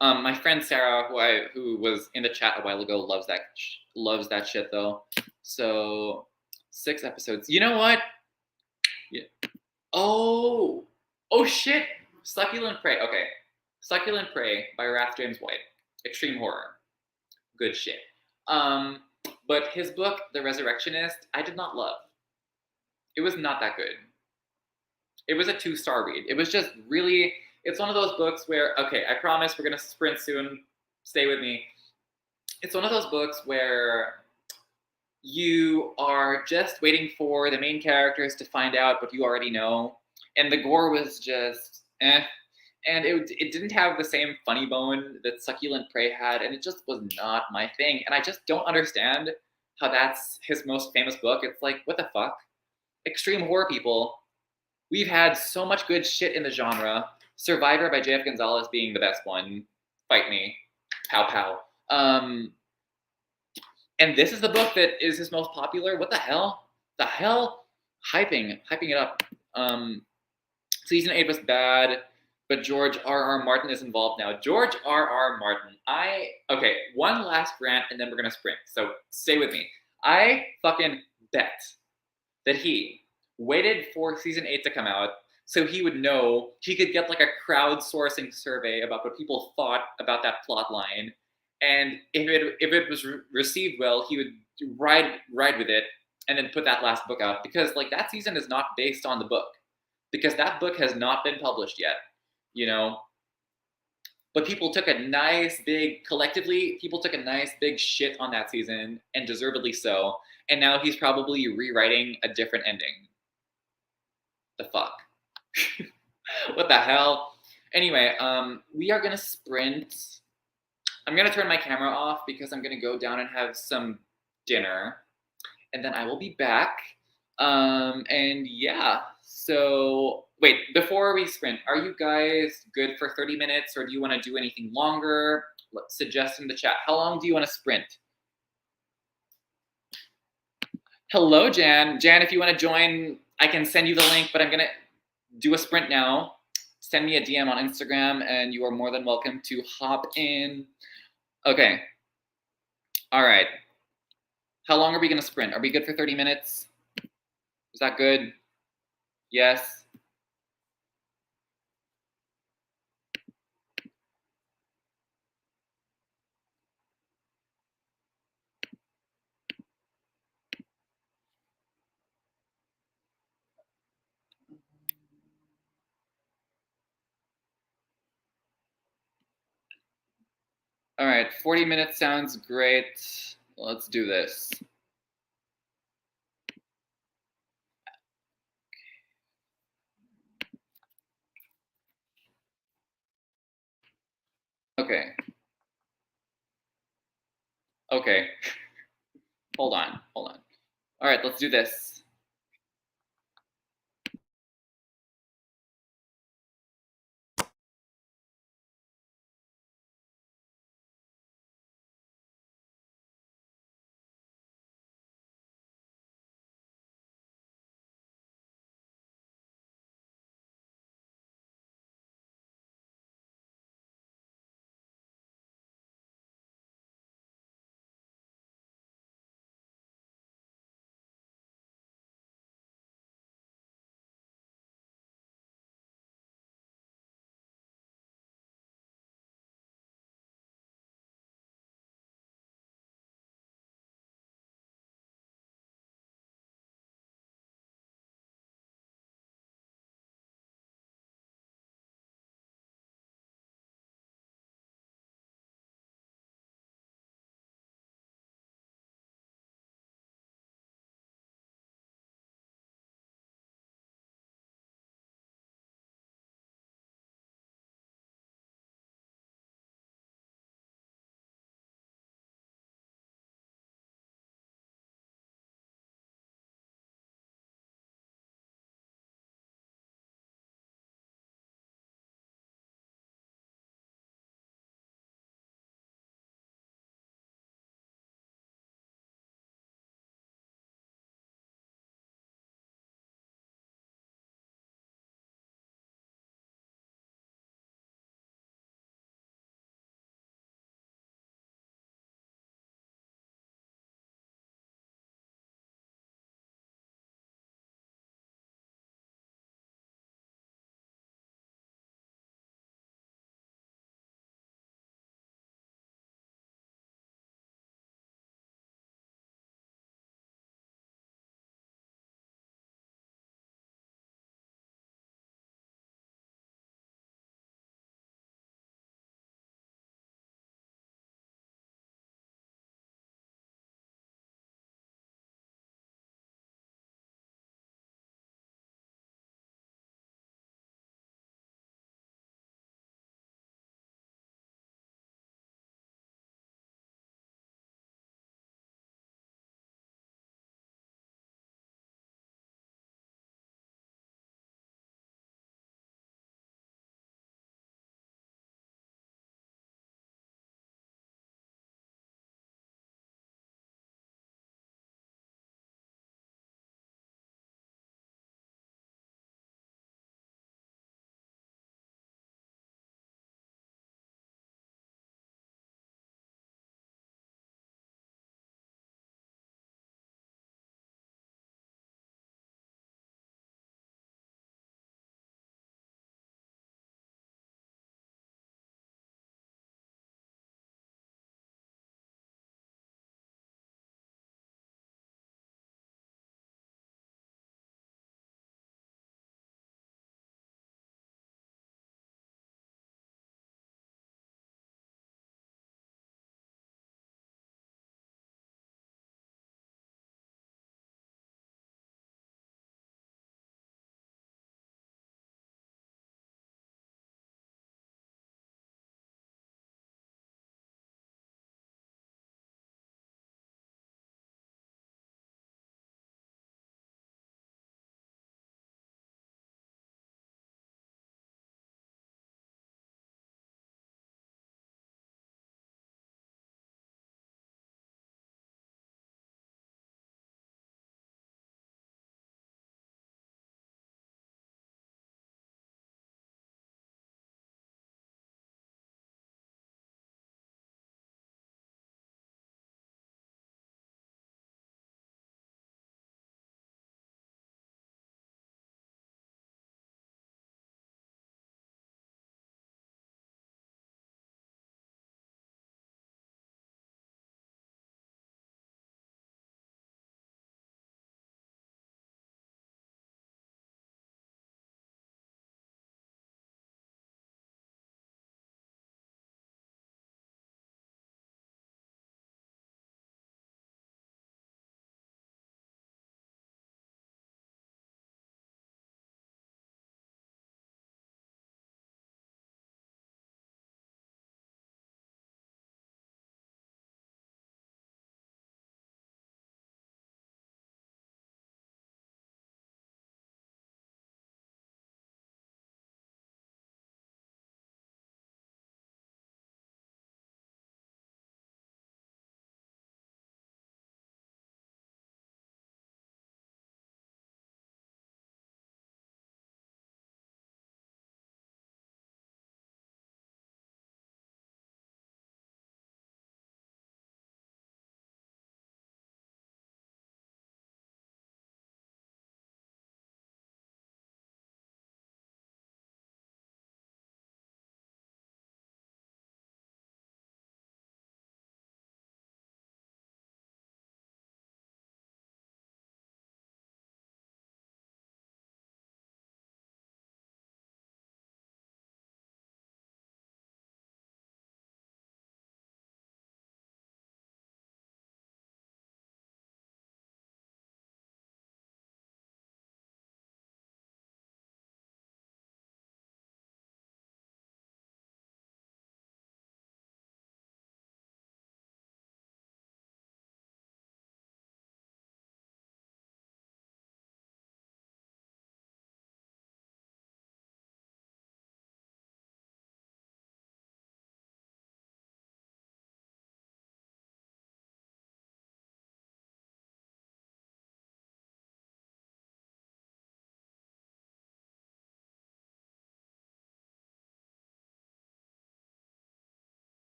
[SPEAKER 1] My friend Sarah, who was in the chat a while ago, loves that shit though. So 6 episodes. You know what? Yeah. Oh shit! Succulent Prey. Okay, Succulent Prey by Wrath James White. Extreme horror. Good shit. But his book, The Resurrectionist, I did not love. It was not that good. It was a 2-star read. It was just really, it's one of those books where, okay, I promise we're gonna sprint soon. Stay with me. It's one of those books where you are just waiting for the main characters to find out what you already know. And the gore was just, and it didn't have the same funny bone that Succulent Prey had, and it just was not my thing. And I just don't understand how that's his most famous book. It's like, what the fuck? Extreme horror people. We've had so much good shit in the genre. Survivor by J.F. Gonzalez being the best one. Fight me. Pow pow. And this is the book that is his most popular. What the hell? The hell? Hyping it up. Season 8 was bad. But George R.R. Martin is involved now. George R.R. Martin. Okay, one last rant and then we're going to sprint. So stay with me. I fucking bet that he waited for season 8 to come out so he would know, he could get like a crowdsourcing survey about what people thought about that plot line. And if it was received well, he would ride with it and then put that last book out. Because like that season is not based on the book. Because that book has not been published yet. You know, but people took a nice big shit on that season, and deservedly so. And now he's probably rewriting a different ending. The fuck? What the hell? Anyway, we are gonna sprint. I'm gonna turn my camera off because I'm gonna go down and have some dinner, and then I will be back. And yeah, so wait, before we sprint, are you guys good for 30 minutes or do you want to do anything longer? Let's suggest in the chat. How long do you want to sprint? Hello, Jan. Jan, if you want to join, I can send you the link, but I'm going to do a sprint now. Send me a DM on Instagram and you are more than welcome to hop in. Okay. All right. How long are we going to sprint? Are we good for 30 minutes? Is that good? Yes. All right, 40 minutes sounds great. Let's do this. Okay. Okay. Hold on. Hold on. All right, let's do this.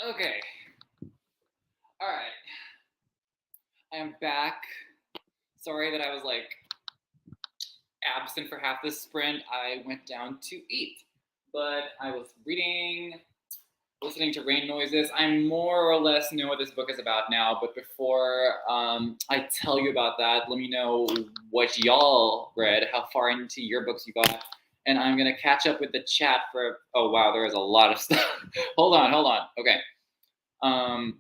[SPEAKER 1] Okay. All right. I am back. Sorry that I was like absent for half this sprint. I went down to eat, but I was reading, listening to rain noises. I more or less know what this book is about now, but before I tell you about that, let me know what y'all read, how far into your books you got, and I'm gonna catch up with the chat for. Oh wow, there is a lot of stuff. hold on. Okay. Um,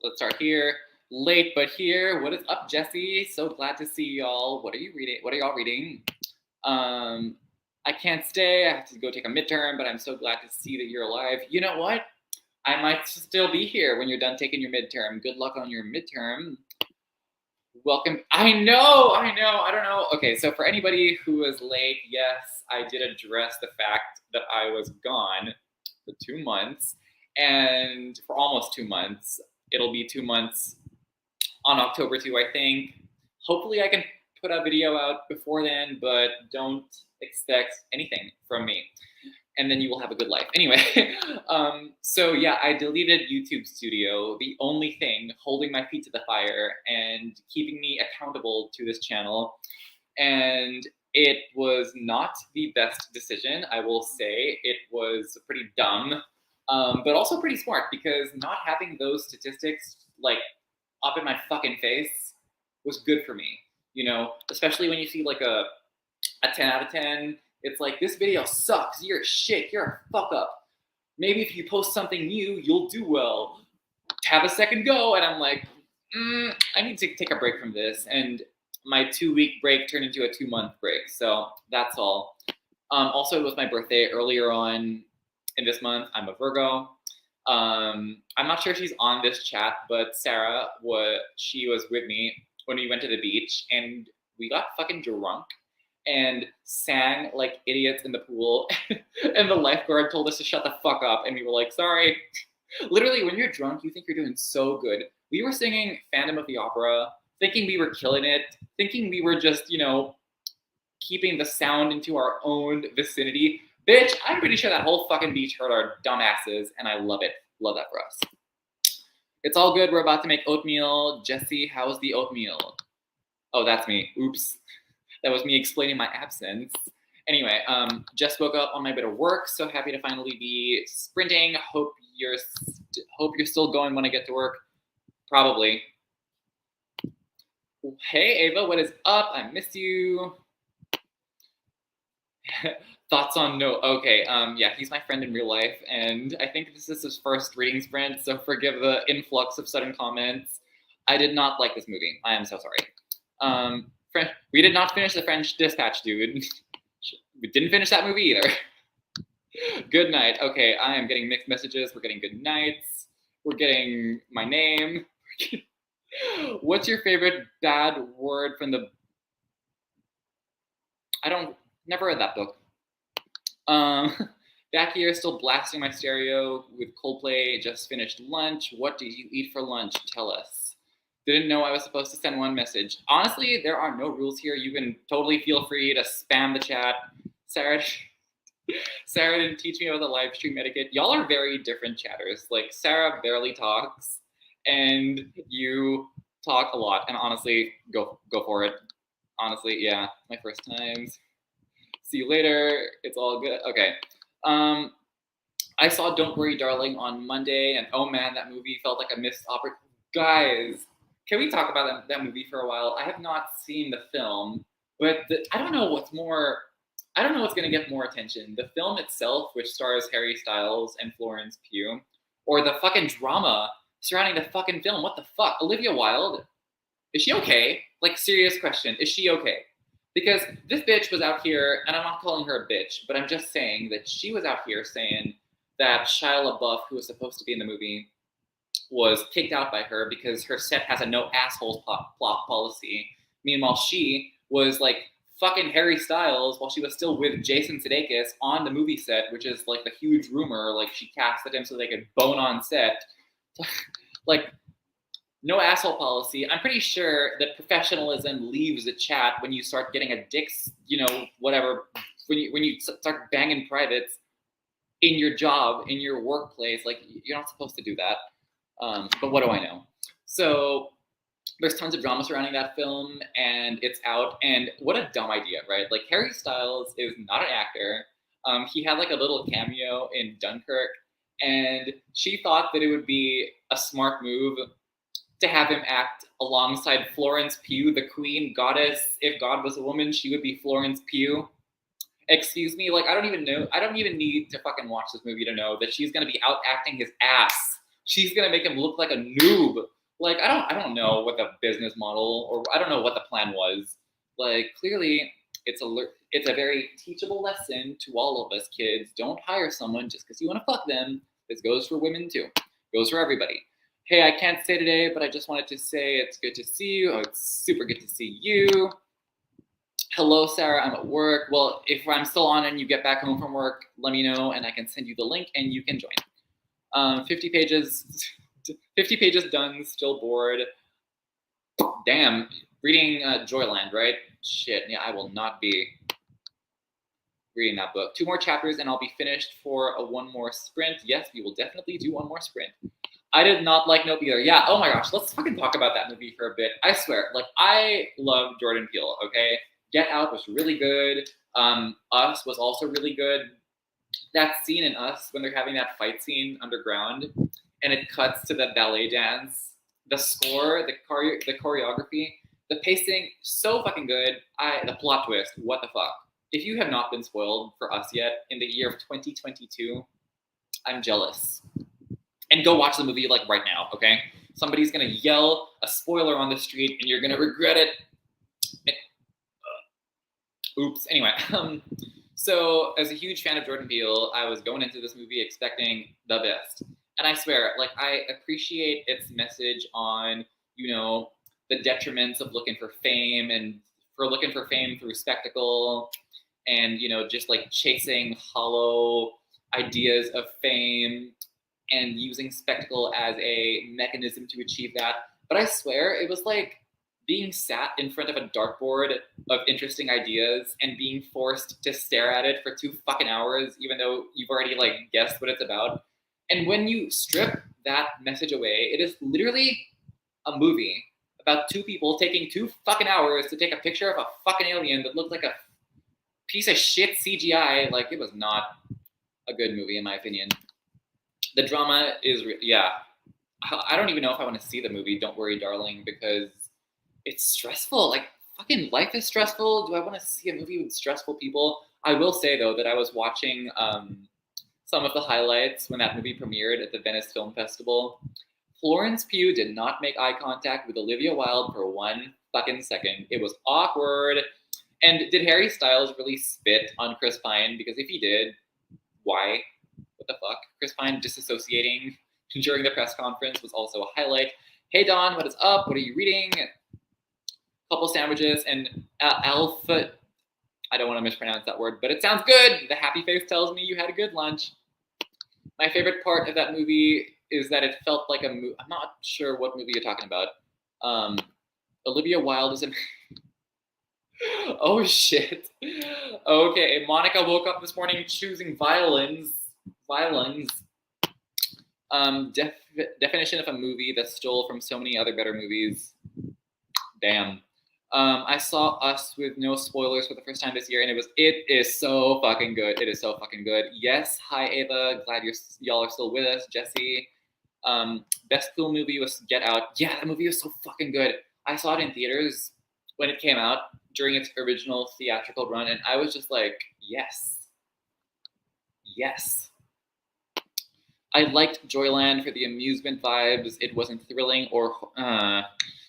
[SPEAKER 1] let's start here. Late but here. What is up, Jesse? So glad to see y'all. What are you reading? What are y'all reading? Um, I can't stay. I have to go take a midterm, but I'm so glad to see that you're alive. You know what? I might still be here when you're done taking your midterm. Good luck on your midterm. Welcome. I know. I don't know. Okay, so for anybody who was late, yes, I did address the fact that I was gone for 2 months, and for almost 2 months. It'll be 2 months on October 2, I think. Hopefully, I can put a video out before then, but don't expect anything from me. And then you will have a good life. Anyway, so yeah, I deleted YouTube Studio, the only thing holding my feet to the fire and keeping me accountable to this channel. And it was not the best decision, I will say. It was pretty dumb, but also pretty smart, because not having those statistics like up in my fucking face was good for me. You know, especially when you see like a 10 out of 10, it's like, this video sucks, you're shit, you're a fuck up. Maybe if you post something new, you'll do well. Have a second go. And I'm like, I need to take a break from this. And my 2-week break turned into a 2-month break. So that's all. Also, it was my birthday earlier on in this month. I'm a Virgo. I'm not sure if she's on this chat, but Sarah, she was with me when we went to the beach, and we got fucking drunk and sang like idiots in the pool. And the lifeguard told us to shut the fuck up, and we were like, sorry. Literally, when you're drunk, you think you're doing so good. We were singing Phantom of the Opera, thinking we were killing it, thinking we were just, keeping the sound into our own vicinity. Bitch, I'm pretty sure that whole fucking beach heard our dumbasses, and I love it. Love that for us. It's all good. We're about to make oatmeal. Jesse, how's the oatmeal? Oh, that's me. Oops. That was me explaining my absence. Anyway, just woke up on my way to work. So happy to finally be sprinting. Hope you're still going when I get to work. Probably. Hey, Ava, what is up? I miss you. Thoughts on no? Okay, yeah, he's my friend in real life, and I think this is his first reading sprint, so forgive the influx of sudden comments. I did not like this movie. I am so sorry. We did not finish The French Dispatch, dude. We didn't finish that movie either. Good night. Okay, I am getting mixed messages. We're getting good nights. We're getting my name. What's your favorite bad word from the... Never read that book. Back here, still blasting my stereo with Coldplay. Just finished lunch. What did you eat for lunch? Tell us. Didn't know I was supposed to send one message. Honestly, there are no rules here. You can totally feel free to spam the chat. Sarah didn't teach me about the live stream etiquette. Y'all are very different chatters. Like, Sarah barely talks, and you talk a lot. And honestly, go for it. Honestly, yeah, my first times. See you later. It's all good. Okay. I saw Don't Worry, Darling on Monday, and oh man, that movie felt like a missed opportunity. Guys, can we talk about that movie for a while? I have not seen the film, but I don't know what's going to get more attention. The film itself, which stars Harry Styles and Florence Pugh, or the fucking drama surrounding the fucking film. What the fuck? Olivia Wilde? Is she okay? Like, serious question. Is she okay? Because this bitch was out here, and I'm not calling her a bitch, but I'm just saying that she was out here saying that Shia LaBeouf, who was supposed to be in the movie, was kicked out by her because her set has a no assholes plot policy. Meanwhile, she was like fucking Harry Styles while she was still with Jason Sudeikis on the movie set, which is like the huge rumor. Like, she casted him so they could bone on set. Like, no asshole policy. I'm pretty sure that professionalism leaves the chat when you start getting a dick's, whatever. When you start banging privates. in your job, in your workplace. Like, you're not supposed to do that. But what do I know? So there's tons of drama surrounding that film, and it's out. And what a dumb idea, right? Like, Harry Styles is not an actor. He had like a little cameo in Dunkirk, and she thought that it would be a smart move to have him act alongside Florence Pugh, the queen goddess. If God was a woman, she would be Florence Pugh. Excuse me, like, I don't even know. I don't even need to fucking watch this movie to know that she's gonna be out acting his ass. She's gonna make him look like a noob. Like, I don't know what the business model, or I don't know what the plan was. Like, clearly, it's a very teachable lesson to all of us kids. Don't hire someone just because you want to fuck them. This goes for women too. Goes for everybody. Hey, I can't stay today, but I just wanted to say it's good to see you. Oh, it's super good to see you. Hello, Sarah, I'm at work. Well, if I'm still on and you get back home from work, let me know and I can send you the link and you can join. 50 pages, 50 pages done, still bored. Damn, reading Joyland, right? Shit, yeah, I will not be reading that book. 2 more chapters and I'll be finished for a 1 more sprint. Yes, we will definitely do 1 more sprint. I did not like Nope either. Yeah, oh my gosh, let's fucking talk about that movie for a bit. I swear, like, I love Jordan Peele, okay? Get Out was really good. Us was also really good. That scene in Us, when they're having that fight scene underground, and it cuts to the ballet dance, the score, the choreography, the pacing, so fucking good. The plot twist, what the fuck? If you have not been spoiled for Us yet in the year of 2022, I'm jealous. And go watch the movie like right now, okay? Somebody's gonna yell a spoiler on the street and you're gonna regret it. Oops. Anyway, so as a huge fan of Jordan Peele, I was going into this movie expecting the best. And I swear, like, I appreciate its message on, the detriments of looking for fame and for looking for fame through spectacle and, just like chasing hollow ideas of fame and using spectacle as a mechanism to achieve that. But I swear, it was like being sat in front of a dartboard of interesting ideas and being forced to stare at it for 2 fucking hours, even though you've already like guessed what it's about. And when you strip that message away, it is literally a movie about 2 people taking 2 fucking hours to take a picture of a fucking alien that looked like a piece of shit CGI. Like, it was not a good movie in my opinion. The drama is, yeah. I don't even know if I want to see the movie Don't Worry, Darling, because it's stressful. Like, fucking life is stressful. Do I want to see a movie with stressful people? I will say, though, that I was watching some of the highlights when that movie premiered at the Venice Film Festival. Florence Pugh did not make eye contact with Olivia Wilde for 1 fucking second. It was awkward. And did Harry Styles really spit on Chris Pine? Because if he did, why? What the fuck? Chris Pine disassociating during the press conference was also a highlight. Hey Don, what is up? What are you reading? Couple sandwiches and alpha. I don't want to mispronounce that word, but it sounds good. The happy face tells me you had a good lunch. My favorite part of that movie is that it felt like a movie. I'm not sure what movie you're talking about. Olivia Wilde is in. Oh shit. Okay, Monica woke up this morning choosing violins. Definition of a movie that stole from so many other better movies. Damn. I saw Us with no spoilers for the first time this year, and it is so fucking good. It is so fucking good. Yes, hi Ava. Glad y'all are still with us. Jesse. Best cool movie was Get Out. Yeah, that movie was so fucking good. I saw it in theaters when it came out during its original theatrical run, and I was just like, yes. I liked Joyland for the amusement vibes. It wasn't thrilling or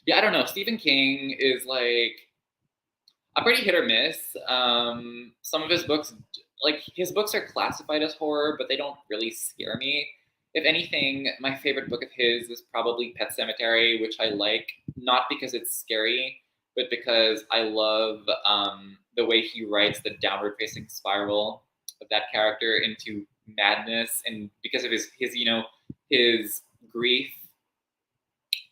[SPEAKER 1] yeah, I don't know. Stephen King is like a pretty hit or miss. Some of his books, like his books are classified as horror, but they don't really scare me. If anything, my favorite book of his is probably Pet Sematary, which I like, not because it's scary, but because I love the way he writes the downward-facing spiral of that character into madness, and because of his his grief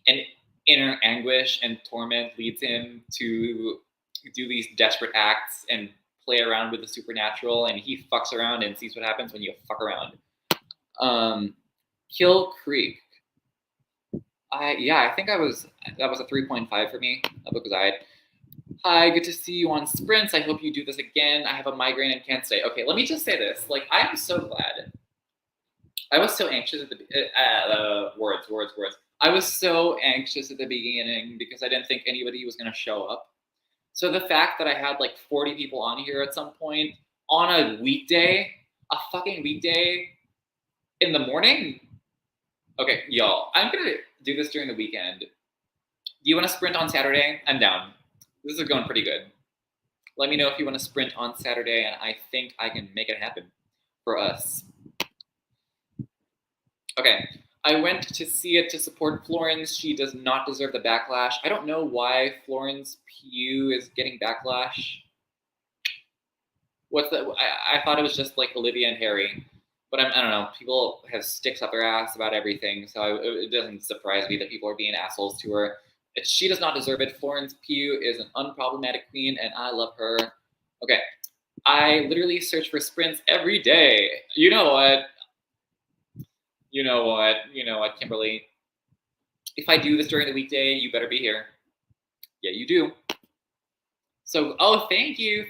[SPEAKER 1] and inner anguish and torment leads him to do these desperate acts and play around with the supernatural, and he fucks around and sees what happens when you fuck around. Kill Creek. I think that was a 3.5 for me. That book was alright. Hi, good to see you on Sprints. I hope you do this again. I have a migraine and can't stay. Okay, let me just say this. Like, I am so glad. I was so anxious at the words. I was so anxious at the beginning because I didn't think anybody was going to show up. So the fact that I had like 40 people on here at some point on a weekday, a fucking weekday in the morning. Okay, y'all, I'm going to do this during the weekend. Do you want to sprint on Saturday? I'm down. This is going pretty good. Let me know if you want to sprint on Saturday, and I think I can make it happen for us. Okay, I went to see it to support Florence. She does not deserve the backlash. I don't know why Florence Pugh is getting backlash. I thought it was just like Olivia and Harry, but I don't know. People have sticks up their ass about everything, so it doesn't surprise me that people are being assholes to her. She does not deserve it. Florence Pugh is an unproblematic queen, and I love her. Okay, I literally search for sprints every day. You know what? Kimberly? If I do this during the weekday, you better be here. Yeah, you do. So, thank you.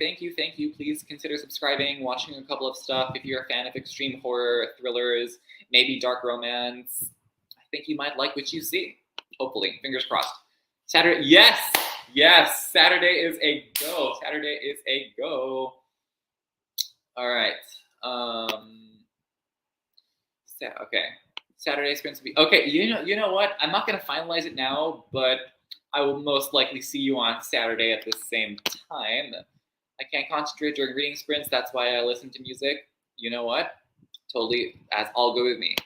[SPEAKER 1] Please consider subscribing, watching a couple of stuff. If you're a fan of extreme horror, thrillers, maybe dark romance, I think you might like what you see. Hopefully, fingers crossed. Saturday, yes, Saturday is a go. All right. Okay. Saturday is going to be okay. You know what? I'm not going to finalize it now, but I will most likely see you on Saturday at the same time. I can't concentrate during reading sprints. That's why I listen to music. You know what? Totally, as all go with me.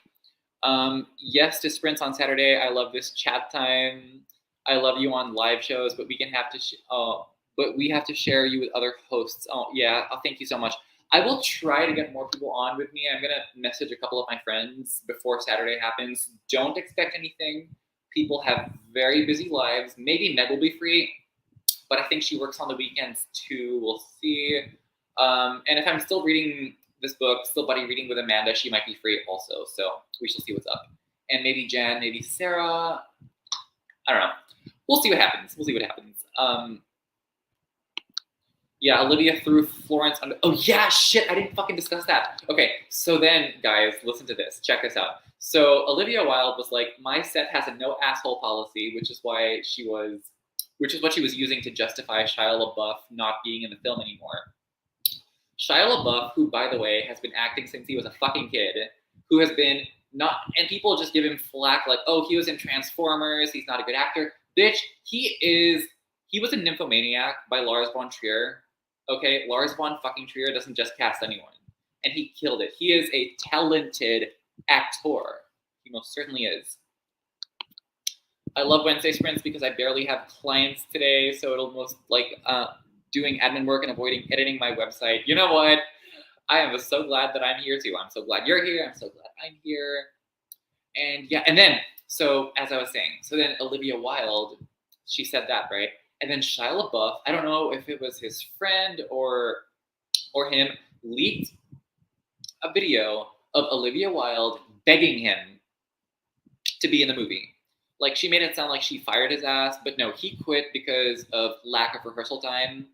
[SPEAKER 1] Yes to sprints on Saturday. I love this chat time. I love you on live shows, but we have to share you with other hosts. Oh yeah, thank you so much. I will try to get more people on with me. I'm gonna message a couple of my friends before Saturday happens. Don't expect anything. People have very busy lives. Maybe Meg will be free, but I think she works on the weekends too. We'll see. And if I'm still reading this book, still buddy reading with Amanda, she might be free also. So we shall see what's up. And maybe Jen, maybe Sarah. I don't know. We'll see what happens. Yeah, Olivia threw Florence under. Oh yeah, shit! I didn't fucking discuss that. Okay, so then, guys, listen to this. Check this out. So Olivia Wilde was like, my set has a no asshole policy, which is what she was using to justify Shia LaBeouf not being in the film anymore. Shia LaBeouf, who by the way has been acting since he was a fucking kid, who has been and people just give him flack like, oh, he was in Transformers, he's not a good actor. Bitch, he was a Nymphomaniac by Lars von Trier. Okay, Lars von fucking Trier doesn't just cast anyone. And he killed it. He is a talented actor. He most certainly is. I love Wednesday sprints because I barely have clients today, so it'll most doing admin work and avoiding editing my website. You know what? I am so glad that I'm here too. I'm so glad you're here. I'm so glad I'm here. And yeah, and then, so as I was saying, so then Olivia Wilde, she said that, right? And then Shia LaBeouf, I don't know if it was his friend or him, leaked a video of Olivia Wilde begging him to be in the movie. Like, she made it sound like she fired his ass, but no, he quit because of lack of rehearsal time.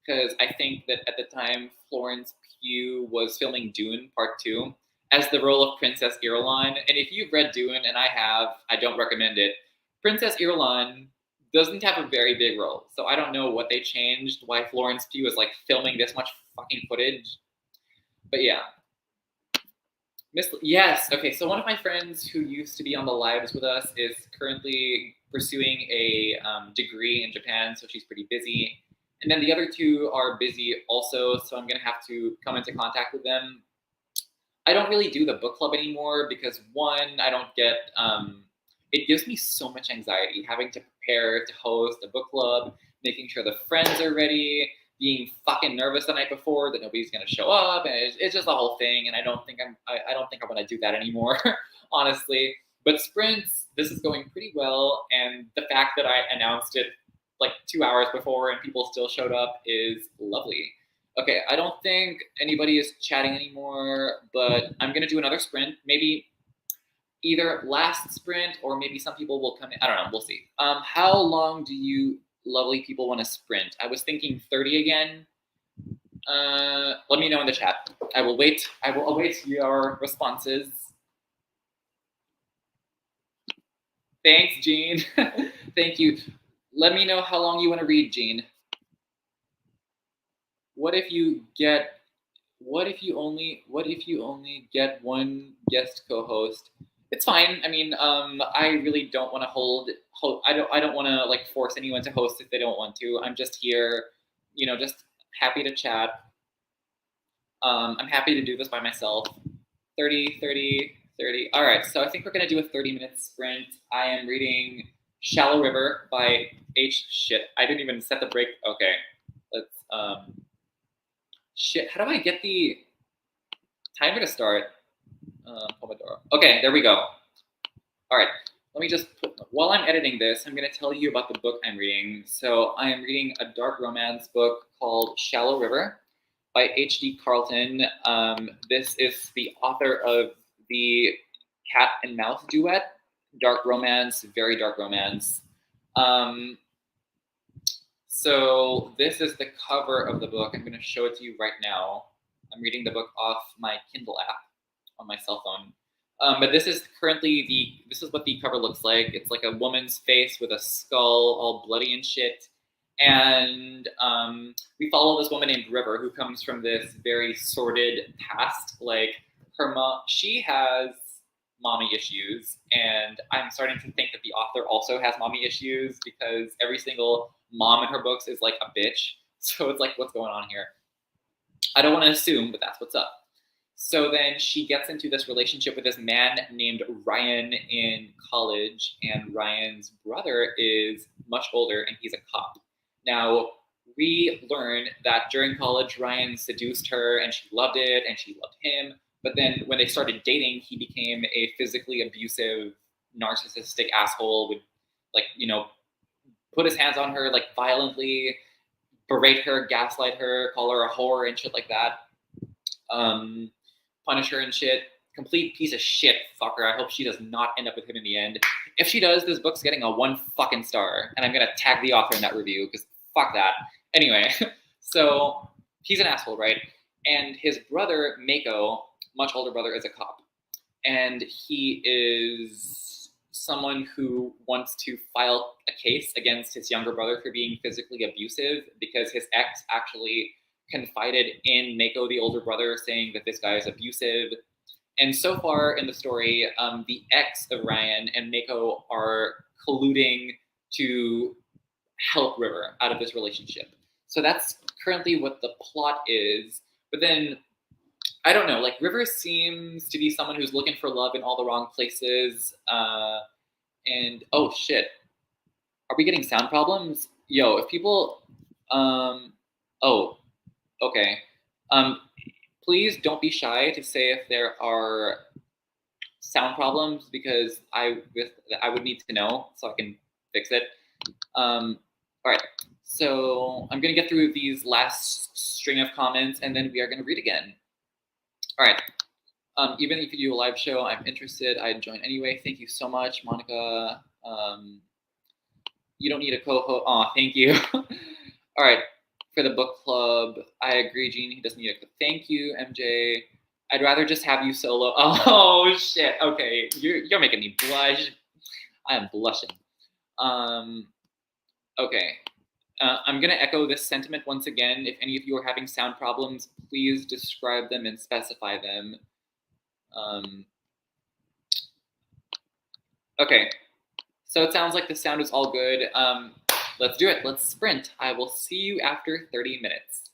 [SPEAKER 1] Because I think that at the time, Florence Pugh was filming Dune Part 2 as the role of Princess Irulan. And if you've read Dune, and I have, I don't recommend it. Princess Irulan doesn't have a very big role. So I don't know what they changed, why Florence Pugh is like filming this much fucking footage. But yeah. Yes, okay, so one of my friends who used to be on the lives with us is currently pursuing a degree in Japan, so she's pretty busy. And then the other two are busy also, so I'm gonna have to come into contact with them. I don't really do the book club anymore because one, I don't get, it gives me so much anxiety having to prepare to host a book club, making sure the friends are ready, being fucking nervous the night before that nobody's gonna show up, and it's just the whole thing. And I don't think I want to do that anymore, honestly. But sprints, this is going pretty well, and the fact that I announced it like 2 hours before and people still showed up is lovely. Okay, I don't think anybody is chatting anymore, but I'm gonna do another sprint. Maybe either last sprint or maybe some people will come in. I don't know. We'll see. How long do you lovely people want to sprint? I was thinking 30 again. Let me know in the chat. I will wait. I will await your responses. Thanks, Jean. Thank you. Let me know how long you want to read, Jean. What if you get what if you only get one guest co-host? It's fine. I mean, I really don't want to I don't want to like force anyone to host if they don't want to. I'm just here, just happy to chat. I'm happy to do this by myself. 30, 30, 30. All right, so I think we're gonna do a 30-minute sprint. I am reading Shallow River by Shit. I didn't even set the break. Okay, let's shit. How do I get the timer to start? Pomodoro. Okay, there we go. All right, let me just while I'm editing this, I'm gonna tell you about the book I'm reading. So I am reading a dark romance book called Shallow River by H.D. Carlton. This is the author of the Cat and Mouse duet, dark romance, very dark romance. So this is the cover of the book. I'm gonna show it to you right now. I'm reading the book off my Kindle app on my cell phone. But this is this is what the cover looks like. It's like a woman's face with a skull all bloody and shit. And we follow this woman named River who comes from this very sordid past. Like her mom, she has mommy issues. And I'm starting to think that the author also has mommy issues because every single mom in her books is like a bitch. So it's like, what's going on here? I don't want to assume, but that's what's up. So then she gets into this relationship with this man named Ryan in college, and Ryan's brother is much older and he's a cop. Now, we learn that during college, Ryan seduced her and she loved it and she loved him. But then when they started dating, he became a physically abusive, narcissistic asshole, would like, put his hands on her like violently, berate her, gaslight her, call her a whore and shit like that. Punish her and shit. Complete piece of shit fucker. I hope she does not end up with him in the end. If she does, this book's getting a 1 fucking star, and I'm gonna tag the author in that review because fuck that. Anyway, so he's an asshole, right? And his brother Mako, much older brother, is a cop, and he is someone who wants to file a case against his younger brother for being physically abusive because his ex actually confided in Mako, the older brother, saying that this guy is abusive. And so far in the story, the ex of Ryan and Mako are colluding to help River out of this relationship. So that's currently what the plot is. But then, I don't know, like River seems to be someone who's looking for love in all the wrong places. And oh shit, are we getting sound problems? Yo, if people, oh, okay. Please don't be shy to say if there are sound problems because I would need to know so I can fix it. All right, so I'm gonna get through these last string of comments and then we are gonna read again. All right. Even if you do a live show, I'm interested. I'd join anyway. Thank you so much, Monica. You don't need a co-host. Oh, thank you. All right. For the book club, I agree, Gene. He doesn't need a. Thank you, MJ. I'd rather just have you solo. Oh shit. Okay, you're making me blush. I am blushing. Okay. I'm gonna echo this sentiment once again. If any of you are having sound problems, please describe them and specify them. Okay. So it sounds like the sound is all good. Let's do it. Let's sprint. I will see you after 30 minutes.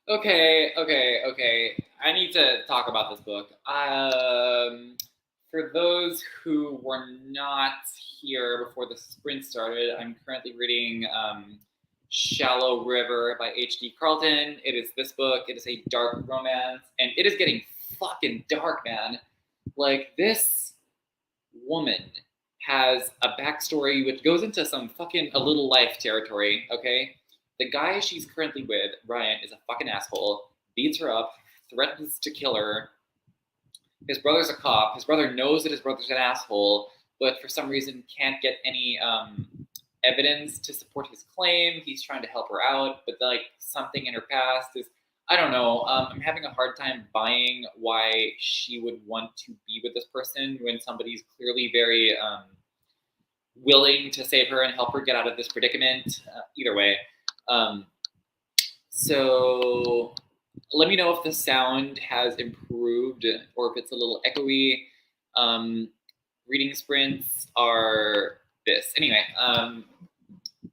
[SPEAKER 1] Okay. I need to talk about this book. For those who were not here before the sprint started, I'm currently reading Shallow River by H.D. Carlton. It is this book. It is a dark romance, and it is getting fucking dark, man. Like, this woman has a backstory which goes into some fucking a little life territory, okay? The guy she's currently with, Ryan, is a fucking asshole, beats her up, threatens to kill her. His brother's a cop. His brother knows that his brother's an asshole, but for some reason can't get any evidence to support his claim. He's trying to help her out, but like something in her past is, I don't know. I'm having a hard time buying why she would want to be with this person when somebody's clearly very willing to save her and help her get out of this predicament. Either way. Um, so let me know if the sound has improved or if it's a little echoey. Reading sprints are this. Anyway,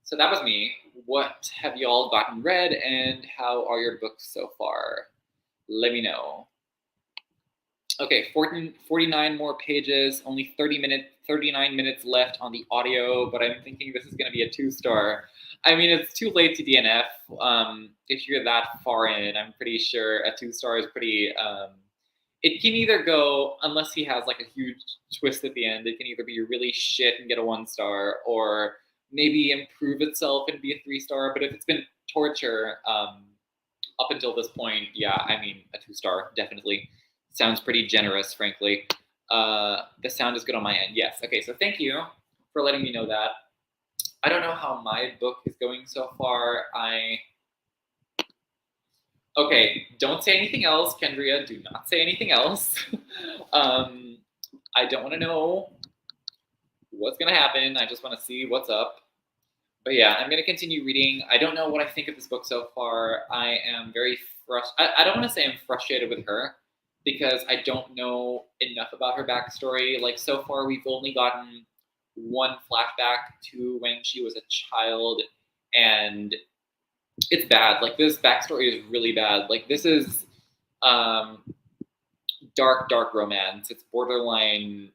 [SPEAKER 1] so that was me. What have y'all gotten read, and how are your books so far? Let me know. Okay, 49 more pages, only 39 minutes left on the audio, but I'm thinking this is going to be a 2-star. I mean, it's too late to DNF. If you're that far in, I'm pretty sure a 2-star is pretty. It can either go, unless he has like a huge twist at the end, it can either be really shit and get a 1-star, or maybe improve itself and be a 3-star. But if it's been torture up until this point, yeah, I mean, a 2-star, definitely. Sounds pretty generous, frankly. The sound is good on my end. Yes. Okay, so thank you for letting me know that. I don't know how my book is going so far. Okay, don't say anything else, Kendria. Do not say anything else. I don't want to know what's going to happen. I just want to see what's up. But yeah, I'm going to continue reading. I don't know what I think of this book so far. I am very frustrated. I don't want to say I'm frustrated with her, because I don't know enough about her backstory. Like, so far, we've only gotten one flashback to when she was a child, and it's bad. Like, this backstory is really bad. Like, this is dark romance. It's borderline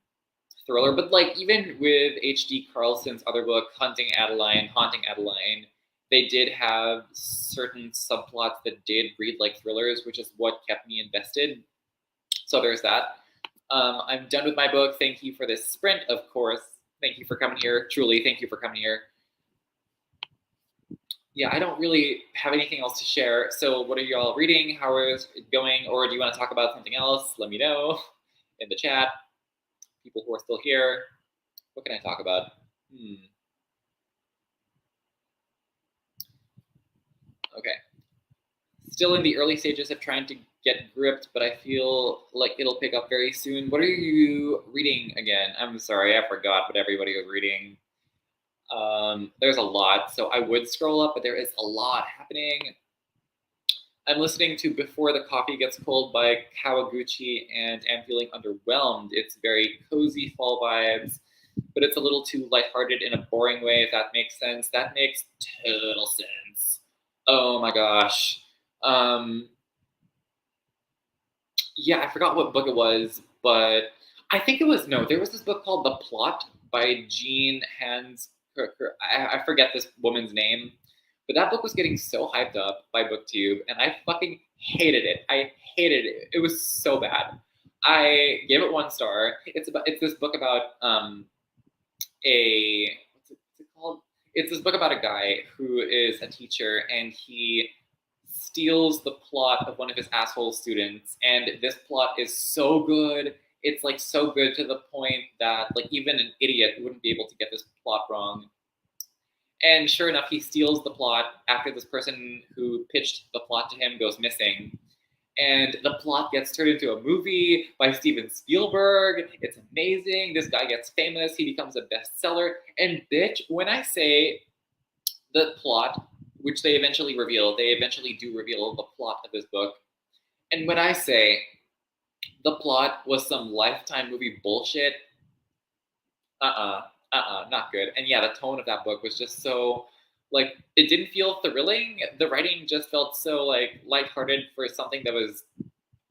[SPEAKER 1] thriller, but like, even with H.D. Carlson's other book, Haunting Adeline, they did have certain subplots that did read like thrillers, which is what kept me invested. So there's that. I'm done with my book. Thank you for this sprint, of course. Thank you for coming here. Truly, thank you for coming here. Yeah, I don't really have anything else to share. So what are y'all reading? How is it going? Or do you want to talk about something else? Let me know in the chat. People who are still here. What can I talk about? Okay. Still in the early stages of trying to get gripped, but I feel like it'll pick up very soon. What are you reading again? I'm sorry, I forgot what everybody was reading. There's a lot, so I would scroll up, but there is a lot happening. I'm listening to Before the Coffee Gets Cold by Kawaguchi, and am feeling underwhelmed. It's very cozy fall vibes, but it's a little too lighthearted in a boring way, if that makes sense. That makes total sense. Oh my gosh. Yeah, I forgot what book it was, but I think it was, no, there was this book called The Plot by Jean Hans. I forget this woman's name, but that book was getting so hyped up by BookTube, and I fucking hated it. I hated it. It was so bad. I gave it 1-star. It's this book about what's it called? It's this book about a guy who is a teacher, and he steals the plot of one of his asshole students, and this plot is so good. It's like so good to the point that like even an idiot wouldn't be able to get this plot wrong. And sure enough, he steals the plot after this person who pitched the plot to him goes missing. And the plot gets turned into a movie by Steven Spielberg. It's amazing. This guy gets famous. He becomes a bestseller. And bitch, when I say the plot, which they eventually do reveal the plot of this book. And when I say the plot was some Lifetime movie bullshit, not good. And yeah, the tone of that book was just so Like, it didn't feel thrilling. The writing just felt so like lighthearted for something that was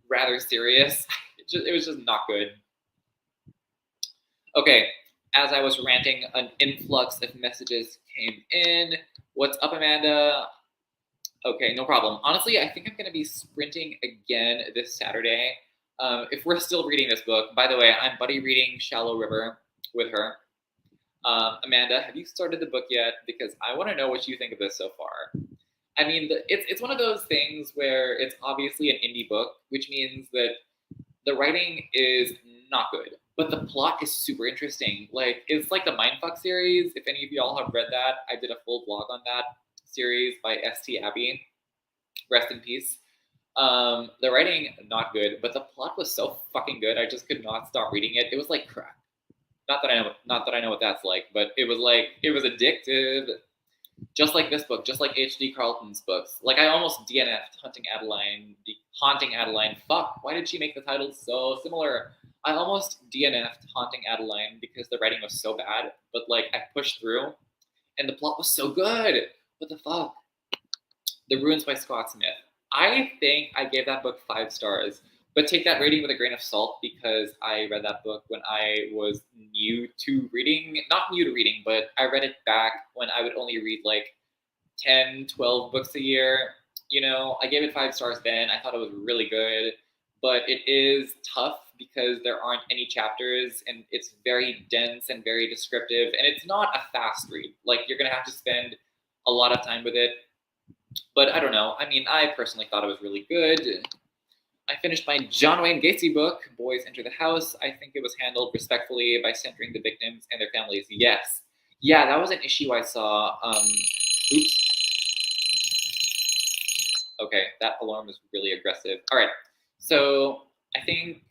[SPEAKER 1] rather serious. It was just not good. Okay, as I was ranting, an influx of messages came in. What's up, Amanda? Okay, no problem. Honestly, I think I'm going to be sprinting again this Saturday. If we're still reading this book, by the way, I'm buddy reading Shallow River with her. Amanda, have you started the book yet? Because I want to know what you think of this so far. I mean, it's one of those things where it's obviously an indie book, which means that the writing is not good, but the plot is super interesting. Like, it's like the Mindfuck series. If any of y'all have read that, I did a full blog on that series by St. Abbey. Rest in peace. The writing not good, but the plot was so fucking good. I just could not stop reading it. It was like crack. Not that I know what that's like, but it was addictive. Just like this book, just like H.D. Carlton's books. Like, I almost DNF'd Haunting Adeline. Fuck, why did she make the titles so similar? I almost DNF'd Haunting Adeline because the writing was so bad, but like I pushed through, and the plot was so good. What the fuck? The Ruins by Scott Smith. I think I gave that book 5 stars, but take that rating with a grain of salt because I read that book when I was new to reading. Not new to reading, but I read it back when I would only read like 10, 12 books a year. You know, I gave it 5 stars then. I thought it was really good, but it is tough because there aren't any chapters and it's very dense and very descriptive, and it's not a fast read. Like, you're going to have to spend a lot of time with it. But I don't know. I mean, I personally thought it was really good. I finished my John Wayne Gacy book, Boys Enter the House. I think it was handled respectfully by centering the victims and their families. Yes. Yeah, that was an issue I saw. Oops. Okay, that alarm is really aggressive. All right. So I think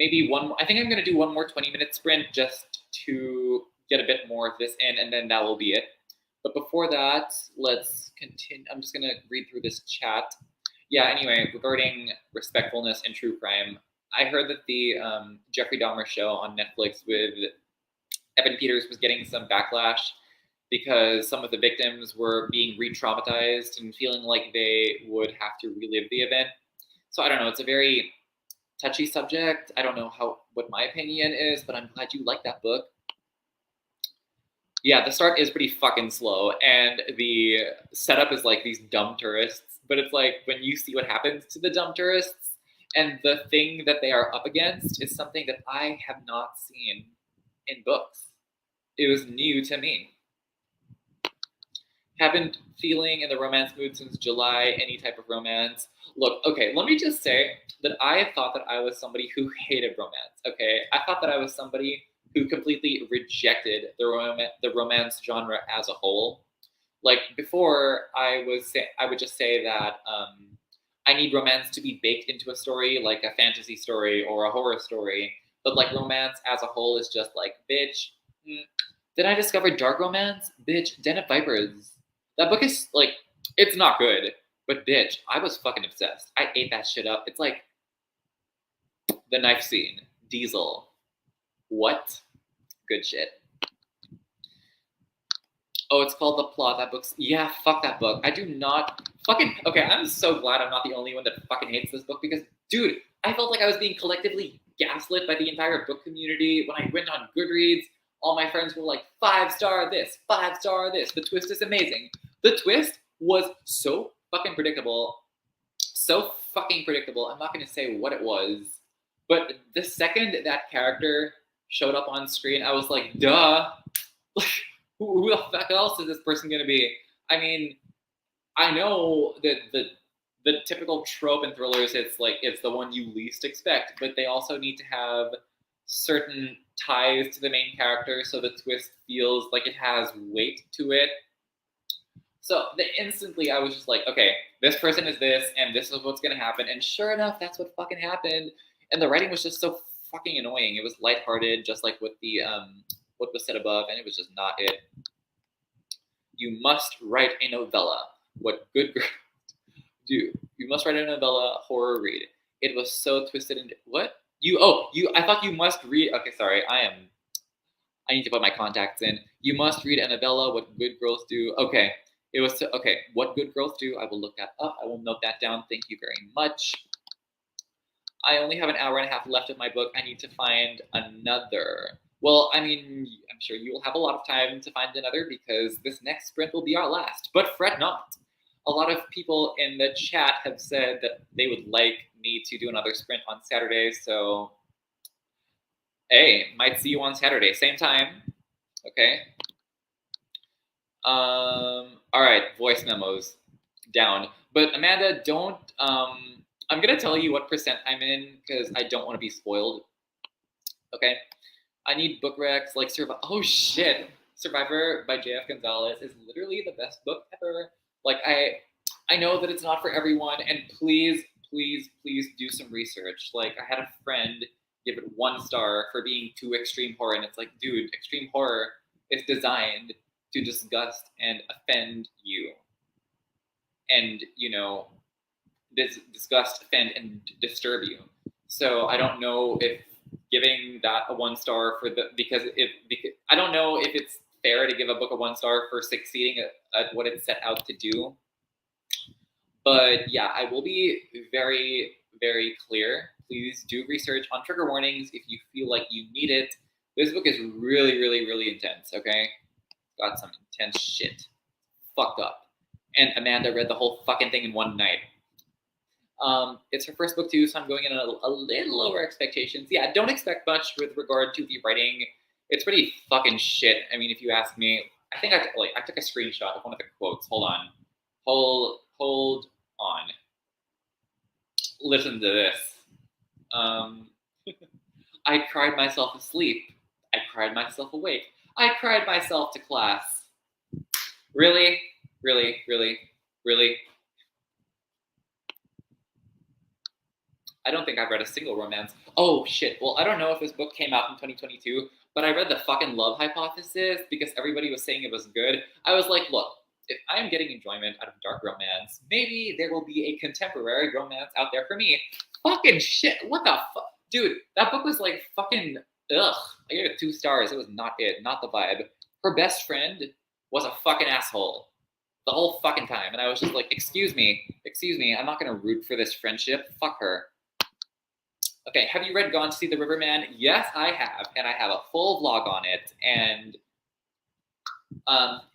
[SPEAKER 1] I think I'm going to do one more 20-minute sprint just to get a bit more of this in, and then that will be it. But before that, let's continue. I'm just going to read through this chat. Yeah, anyway, regarding respectfulness and true crime, I heard that the Jeffrey Dahmer show on Netflix with Evan Peters was getting some backlash because some of the victims were being re-traumatized and feeling like they would have to relive the event. So I don't know, it's a very touchy subject. I don't know what my opinion is, but I'm glad you like that book. Yeah, the start is pretty fucking slow, and the setup is like these dumb tourists, but it's like when you see what happens to the dumb tourists, and the thing that they are up against is something that I have not seen in books. It was new to me. Haven't feeling in the romance mood since July, any type of romance. Look, okay, let me just say that I thought that I was somebody who hated romance, okay? I thought that I was somebody who completely rejected the romance genre as a whole. Like, before, I would just say that I need romance to be baked into a story, like a fantasy story or a horror story. But like, romance as a whole is just like, bitch. Then I discovered dark romance, bitch. Den of Vipers. That book is like, it's not good, but bitch, I was fucking obsessed. I ate that shit up. It's like the knife scene, Diesel. What? Good shit. Oh, it's called The Plot. That book's, yeah, fuck that book. I do not fucking, okay, I'm so glad I'm not the only one that fucking hates this book because, dude, I felt like I was being collectively gaslit by the entire book community. When I went on Goodreads, all my friends were like, 5-star this, 5-star this. The twist is amazing. The twist was so fucking predictable. So fucking predictable. I'm not going to say what it was, but the second that character showed up on screen, I was like, duh. Like, who the fuck else is this person going to be? I mean, I know that the typical trope in thrillers, it's the one you least expect, but they also need to have certain ties to the main character so the twist feels like it has weight to it. So instantly I was just like, okay, this person is this, and this is what's going to happen. And sure enough, that's what fucking happened. And the writing was just so fucking annoying. It was lighthearted, just like what was said above, and it was just not it. You must write a novella. What good girls do. You must write a novella, horror read. It was so twisted and what? I thought you must read. Okay, sorry. I need to put my contacts in. You must read a novella, What Good Girls Do. Okay, it was okay. What Good Girls Do. I will look that up. I will note that down. Thank you very much. I only have an hour and a half left of my book. I need to find another. Well, I mean, I'm sure you will have a lot of time to find another because this next sprint will be our last. But fret not. A lot of people in the chat have said that they would like me to do another sprint on Saturday. So, hey, might see you on Saturday, same time. Okay. All right, voice memos down. But Amanda, don't. I'm gonna tell you what percent I'm in because I don't want to be spoiled. Okay. I need book recs like Survivor. Oh shit, Survivor by J.F. Gonzalez is literally the best book ever. Like I know that it's not for everyone, and please, please, please do some research. Like I had a friend give it 1 star for being too extreme horror, and it's like, dude, extreme horror is designed to disgust and offend you, and disgust, offend, and disturb you. So I don't know if giving that a 1 star because I don't know if it's fair to give a book a 1 star for succeeding at what it set out to do. But yeah, I will be very, very clear. Please do research on trigger warnings if you feel like you need it. This book is really, really, really intense, okay? Got some intense shit. Fucked up. And Amanda read the whole fucking thing in one night. It's her first book too, so I'm going in a little lower expectations. Yeah, don't expect much with regard to the writing. It's pretty fucking shit. I mean, if you ask me, I think I took a screenshot of one of the quotes. Hold on. Hold on. Listen to this. I cried myself asleep. I cried myself awake. I cried myself to class. Really? Really? Really? Really? I don't think I've read a single romance. Oh shit. Well, I don't know if this book came out in 2022, but I read the fucking Love Hypothesis because everybody was saying it was good. I was like, look, if I am getting enjoyment out of dark romance, maybe there will be a contemporary romance out there for me. Fucking shit. What the fuck? Dude, that book was like fucking ugh. I gave it 2 stars. It was not it, not the vibe. Her best friend was a fucking asshole the whole fucking time. And I was just like, excuse me, I'm not gonna root for this friendship. Fuck her. Okay, have you read Gone to See the Riverman? Yes, I have, and I have a full vlog on it. And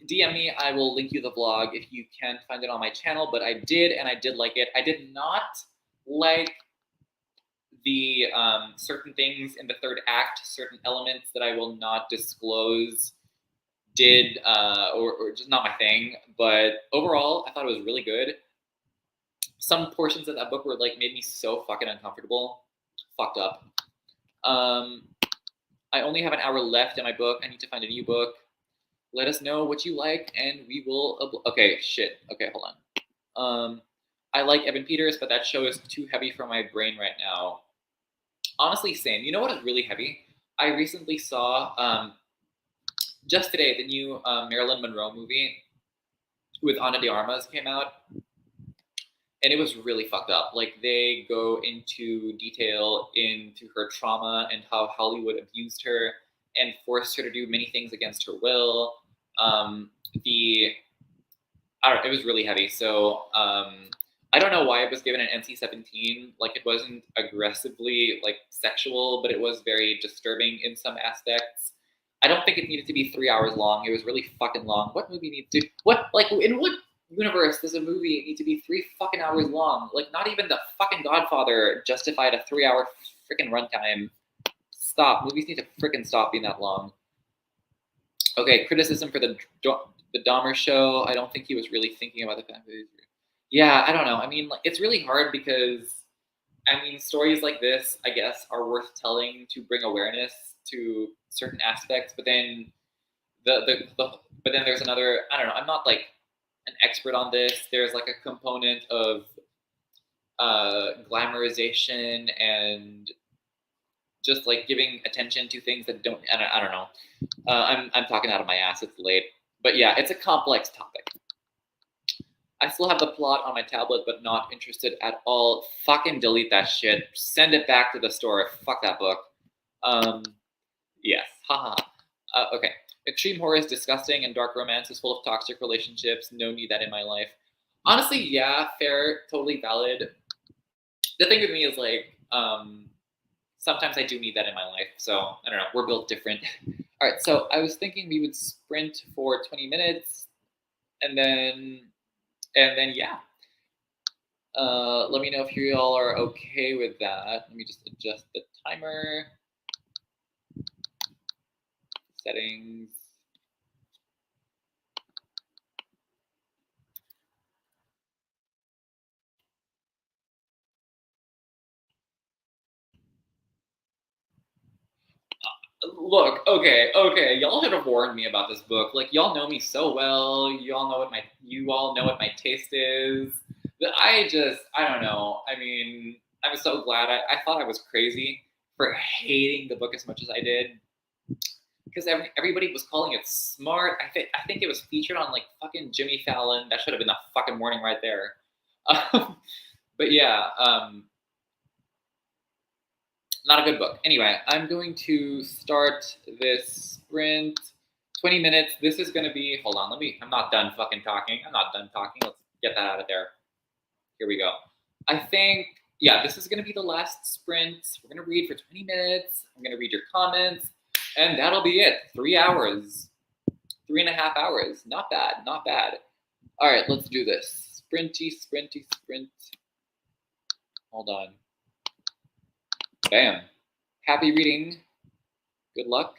[SPEAKER 1] DM me, I will link you the vlog if you can't find it on my channel, but I did, and I did like it. I did not like the certain things in the 3rd act, certain elements that I will not disclose or just not my thing, but overall, I thought it was really good. Some portions of that book were like, made me so fucking uncomfortable. Fucked up. I only have an hour left in my book. I need to find a new book. Let us know what you like, and we will. Okay, shit. Okay, hold on. I like Evan Peters, but that show is too heavy for my brain right now. Honestly, same. You know what is really heavy? I recently saw just today the new Marilyn Monroe movie with Ana de Armas came out. And it was really fucked up. Like, they go into detail into her trauma and how Hollywood abused her and forced her to do many things against her will. It was really heavy. So I don't know why it was given an NC-17. Like, it wasn't aggressively like sexual, but it was very disturbing in some aspects. I don't think it needed to be 3 hours long. It was really fucking long. What movie needs to? In what universe does a movie need to be 3 fucking hours long? Like, not even the fucking Godfather justified a 3-hour freaking runtime. Stop. Movies need to freaking stop being that long. Okay, criticism for the Dahmer show. I don't think he was really thinking about the family. Yeah, I don't know. I mean, like, it's really hard because, I mean, stories like this, I guess, are worth telling to bring awareness to certain aspects. But then but then there's another. I don't know. I'm not like an expert on this. There's like a component of glamorization and just like giving attention to things that don't. I don't know. I'm talking out of my ass. It's late, but yeah, it's a complex topic. I still have the plot on my tablet, but not interested at all. Fucking delete that shit. Send it back to the store. Fuck that book. Yes. Haha. Okay. Extreme horror is disgusting and dark romance is full of toxic relationships. No need that in my life. Honestly, yeah, fair, totally valid. The thing with me is like, sometimes I do need that in my life. So I don't know. We're built different. All right. So I was thinking we would sprint for 20 minutes and then yeah. Let me know if you all are okay with that. Let me just adjust the timer settings. Look, okay. Y'all should have warned me about this book. Like, y'all know me so well. You all know what my taste is. That I don't know. I mean, I'm so glad. I thought I was crazy for hating the book as much as I did because everybody was calling it smart. I think it was featured on like fucking Jimmy Fallon. That should have been the fucking warning right there. But yeah, not a good book. Anyway, I'm going to start this sprint. 20 minutes. This is going to be, hold on, I'm not done fucking talking. I'm not done talking. Let's get that out of there. Here we go. I think, yeah, this is going to be the last sprint. We're going to read for 20 minutes. I'm going to read your comments, and that'll be it. 3 hours, 3.5 hours. Not bad, not bad. All right, let's do this. Sprinty, sprinty, sprint. Hold on. Bam. Happy reading. Good luck.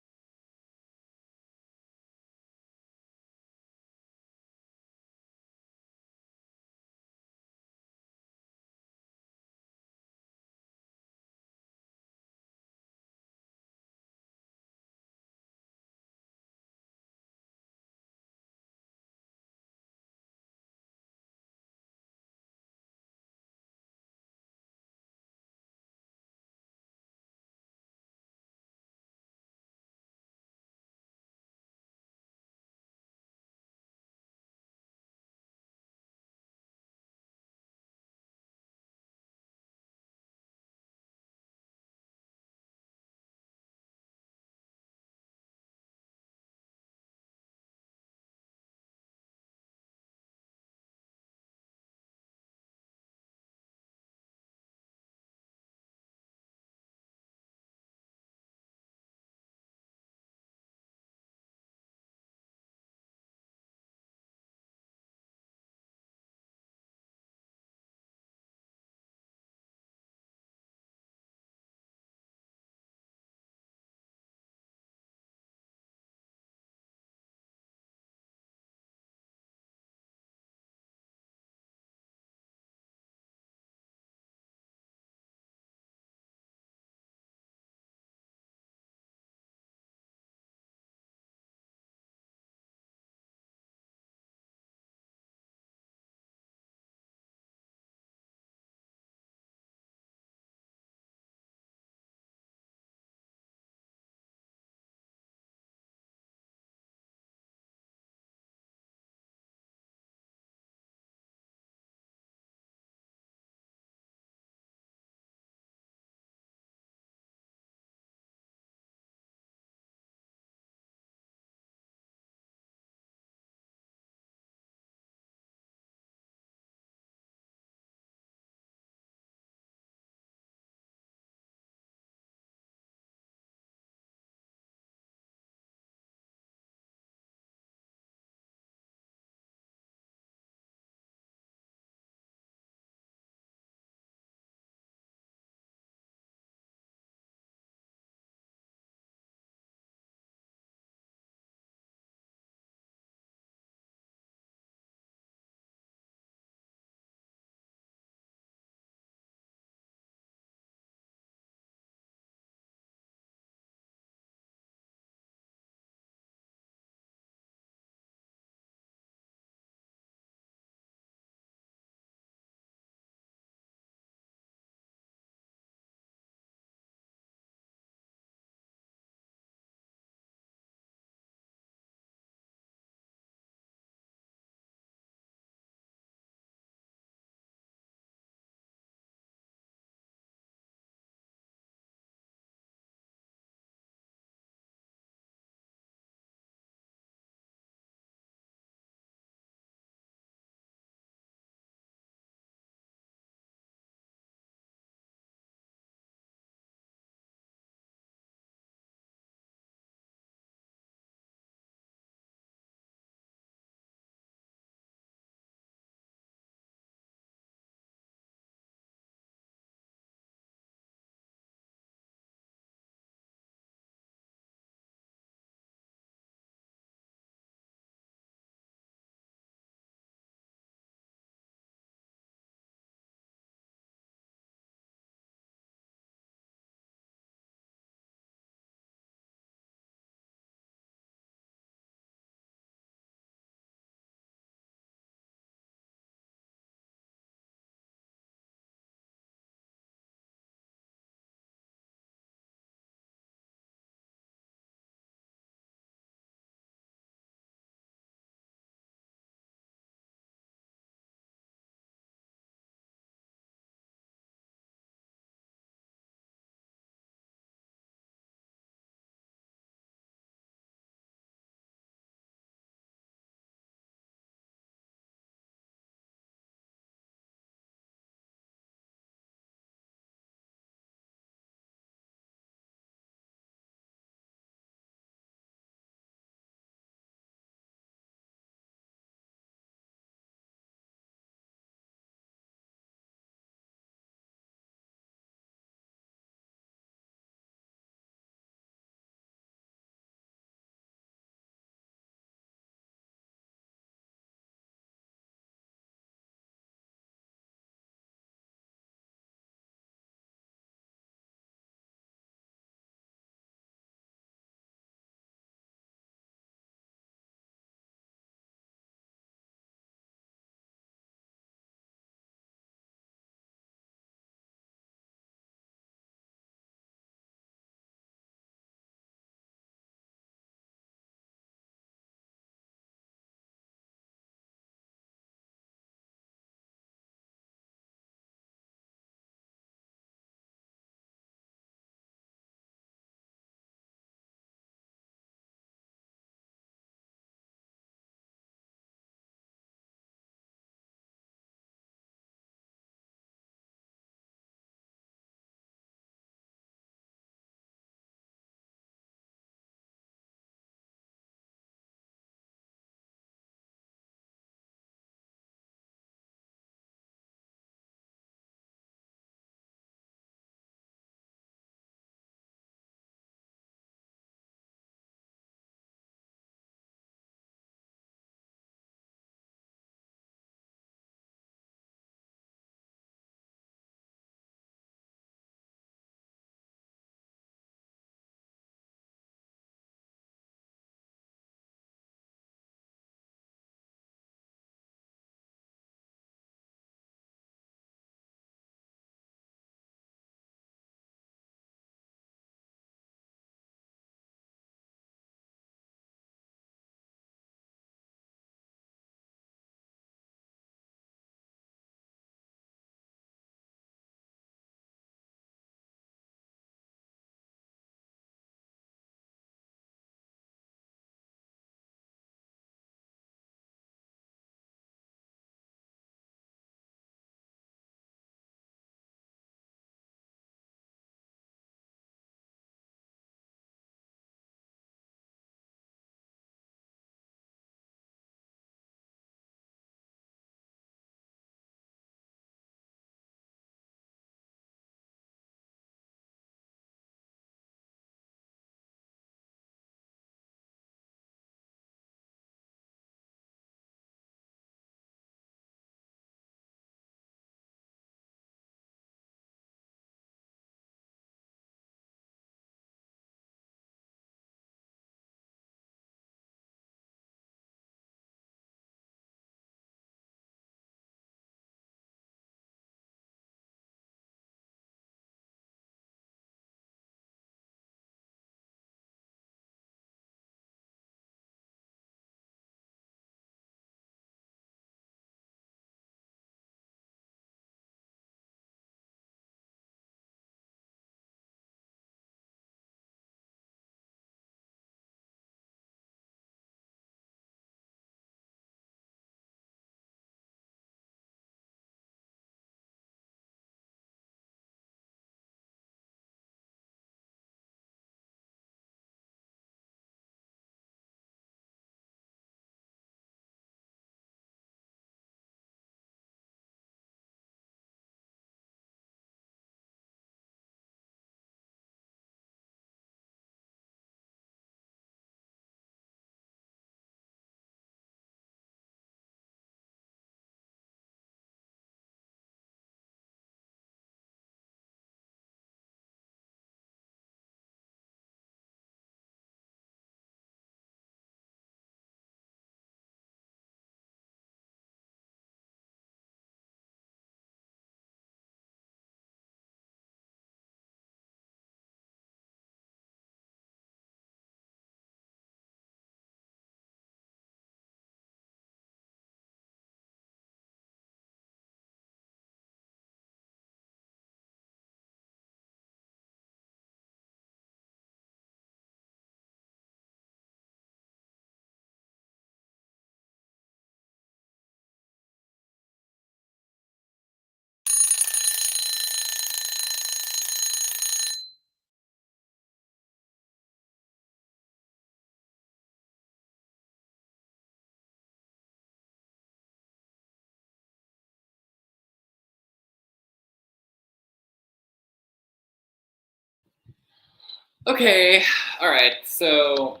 [SPEAKER 1] Okay, all right. So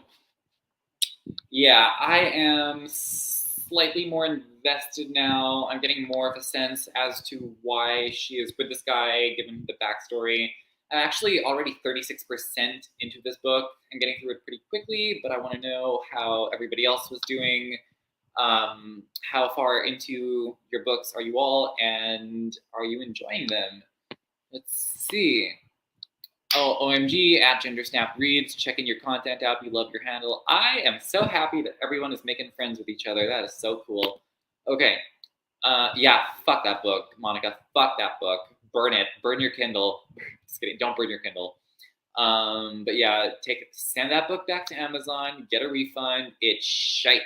[SPEAKER 1] yeah, I am slightly more invested now. I'm getting more of a sense as to why she is with this guy, given the backstory. I'm actually already 36% into this book. I'm getting through it pretty quickly, but I want to know how everybody else was doing. How far into your books are you all, and are you enjoying them? Let's see. Oh, OMG, at GenderSnap Reads, checking your content out. We love your handle. I am so happy that everyone is making friends with each other. That is so cool. Okay. Yeah, fuck that book, Monica. Fuck that book. Burn it. Burn your Kindle. Just kidding. Don't burn your Kindle. But yeah, send that book back to Amazon. Get a refund. It's shite.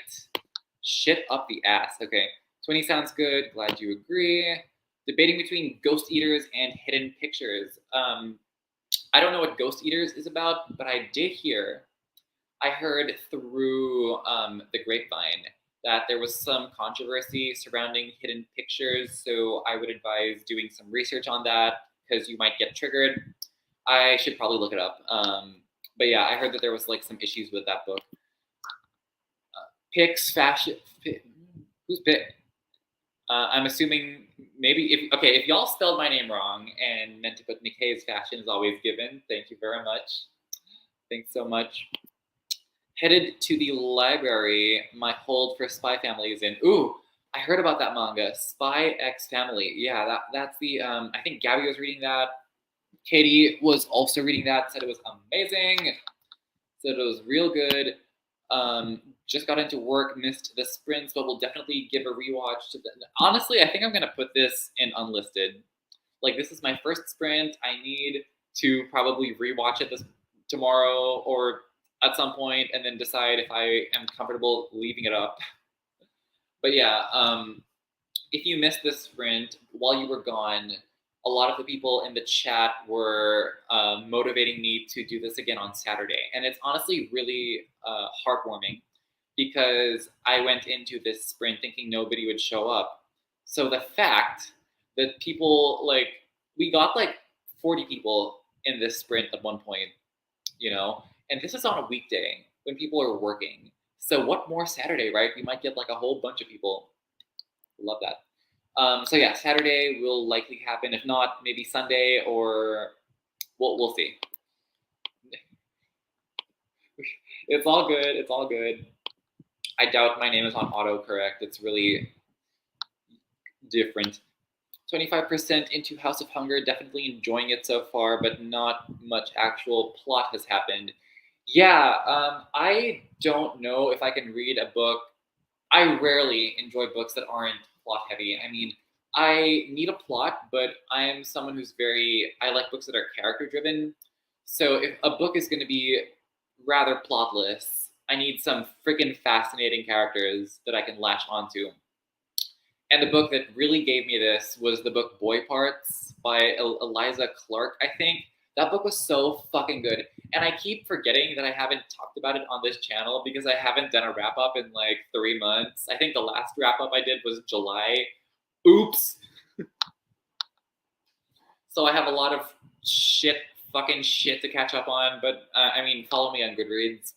[SPEAKER 1] Shit up the ass. Okay. 20 sounds good. Glad you agree. Debating between Ghost Eaters and Hidden Pictures. I don't know what Ghost Eaters is about, but I heard through the grapevine that there was some controversy surrounding Hidden Pictures, so I would advise doing some research on that because you might get triggered. I should probably look it up. But yeah, I heard that there was like some issues with that book. Picks, fashion. Who's Pick? I'm assuming maybe if y'all spelled my name wrong and meant to put Nikkei's fashion is always given. Thank you very much. Thanks so much. Headed to the library. My hold for Spy Family is in. Ooh, I heard about that manga, Spy X Family. Yeah, that's the. I think Gabby was reading that. Katie was also reading that. Said it was amazing. Said it was real good. Just got into work, missed the sprints, but will definitely give a rewatch to the. Honestly, I think I'm gonna put this in unlisted. Like this is my first sprint. I need to probably rewatch it this tomorrow or at some point, and then decide if I am comfortable leaving it up. But yeah, if you missed this sprint while you were gone, a lot of the people in the chat were motivating me to do this again on Saturday. And it's honestly really heartwarming because I went into this sprint thinking nobody would show up. So the fact that people, like, we got like 40 people in this sprint at one point, and this is on a weekday when people are working. So what more Saturday, right? We might get like a whole bunch of people. Love that. So yeah, Saturday will likely happen. If not, maybe Sunday or we'll see. It's all good. It's all good. I doubt my name is on autocorrect. It's really different. 25% into House of Hunger, definitely enjoying it so far, but not much actual plot has happened. Yeah, I don't know if I can read a book. I rarely enjoy books that aren't plot heavy. I mean, I need a plot, but I am someone I like books that are character driven. So if a book is going to be rather plotless, I need some freaking fascinating characters that I can latch onto. And the book that really gave me this was the book Boy Parts by Eliza Clark, I think. That book was so fucking good. And I keep forgetting that I haven't talked about it on this channel because I haven't done a wrap up in like 3 months. I think the last wrap up I did was July. Oops. So I have a lot of fucking shit to catch up on. But I mean, follow me on Goodreads.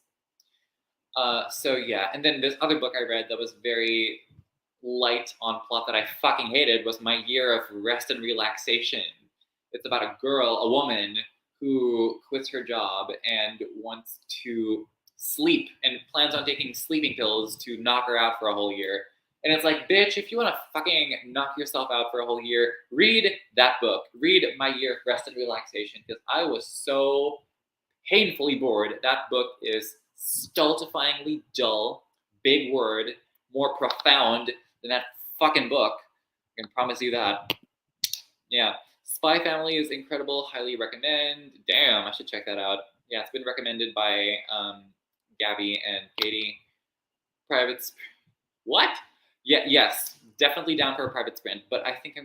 [SPEAKER 1] So yeah. And then this other book I read that was very light on plot that I fucking hated was My Year of Rest and Relaxation. It's about a woman who quits her job and wants to sleep and plans on taking sleeping pills to knock her out for a whole year. And it's like, bitch, if you want to fucking knock yourself out for a whole year, read that book. Read My Year of Rest and Relaxation, because I was so painfully bored. That book is stultifyingly dull, big word, more profound than that fucking book. I can promise you that. Yeah. Spy Family is incredible. Highly recommend. Damn, I should check that out. Yeah, it's been recommended by Gabby and Katie. What? Yeah, yes. Definitely down for a private sprint, but I think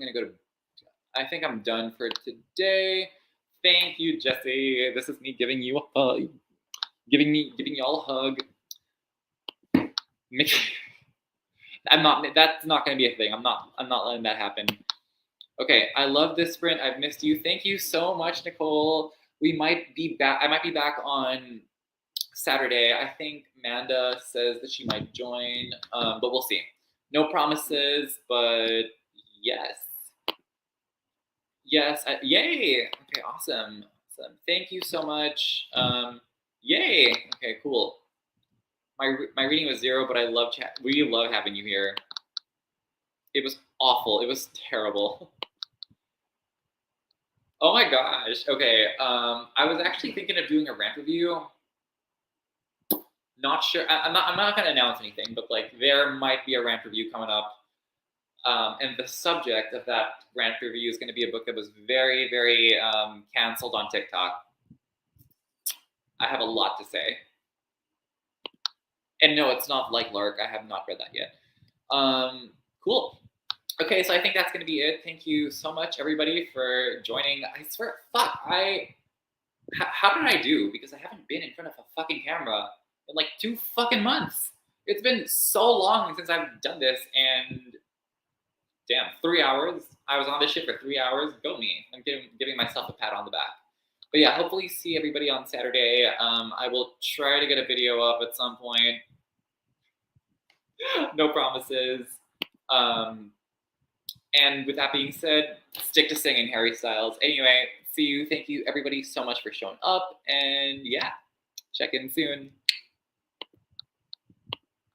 [SPEAKER 1] I think I'm done for today. Thank you, Jesse. This is me giving you a hug. Giving y'all a hug. That's not gonna be a thing. I'm not letting that happen. Okay, I love this sprint. I've missed you. Thank you so much, Nicole. We might be back. I might be back on Saturday. I think Amanda says that she might join, but we'll see. No promises, but yes. Yes. Yay. Okay, awesome. Awesome. Thank you so much. Yay. Okay, cool. My reading was 0, but I love chat. We love having you here. It was awful. It was terrible. Oh my gosh. Okay. I was actually thinking of doing a rant review. Not sure. I'm not. I'm not gonna announce anything, but like there might be a rant review coming up. And the subject of that rant review is going to be a book that was very, very canceled on TikTok. I have a lot to say. And no, it's not like Lark. I have not read that yet. Cool. Okay, so I think that's going to be it. Thank you so much, everybody, for joining. I swear, fuck, how did I do? Because I haven't been in front of a fucking camera in like 2 fucking months. It's been so long since I've done this, and damn, 3 hours. I was on this shit for 3 hours. Go me. I'm giving myself a pat on the back. But yeah, hopefully see everybody on Saturday. I will try to get a video up at some point. No promises. And with that being said, stick to singing, Harry Styles. Anyway, see you. Thank you, everybody, so much for showing up. And yeah, check in soon.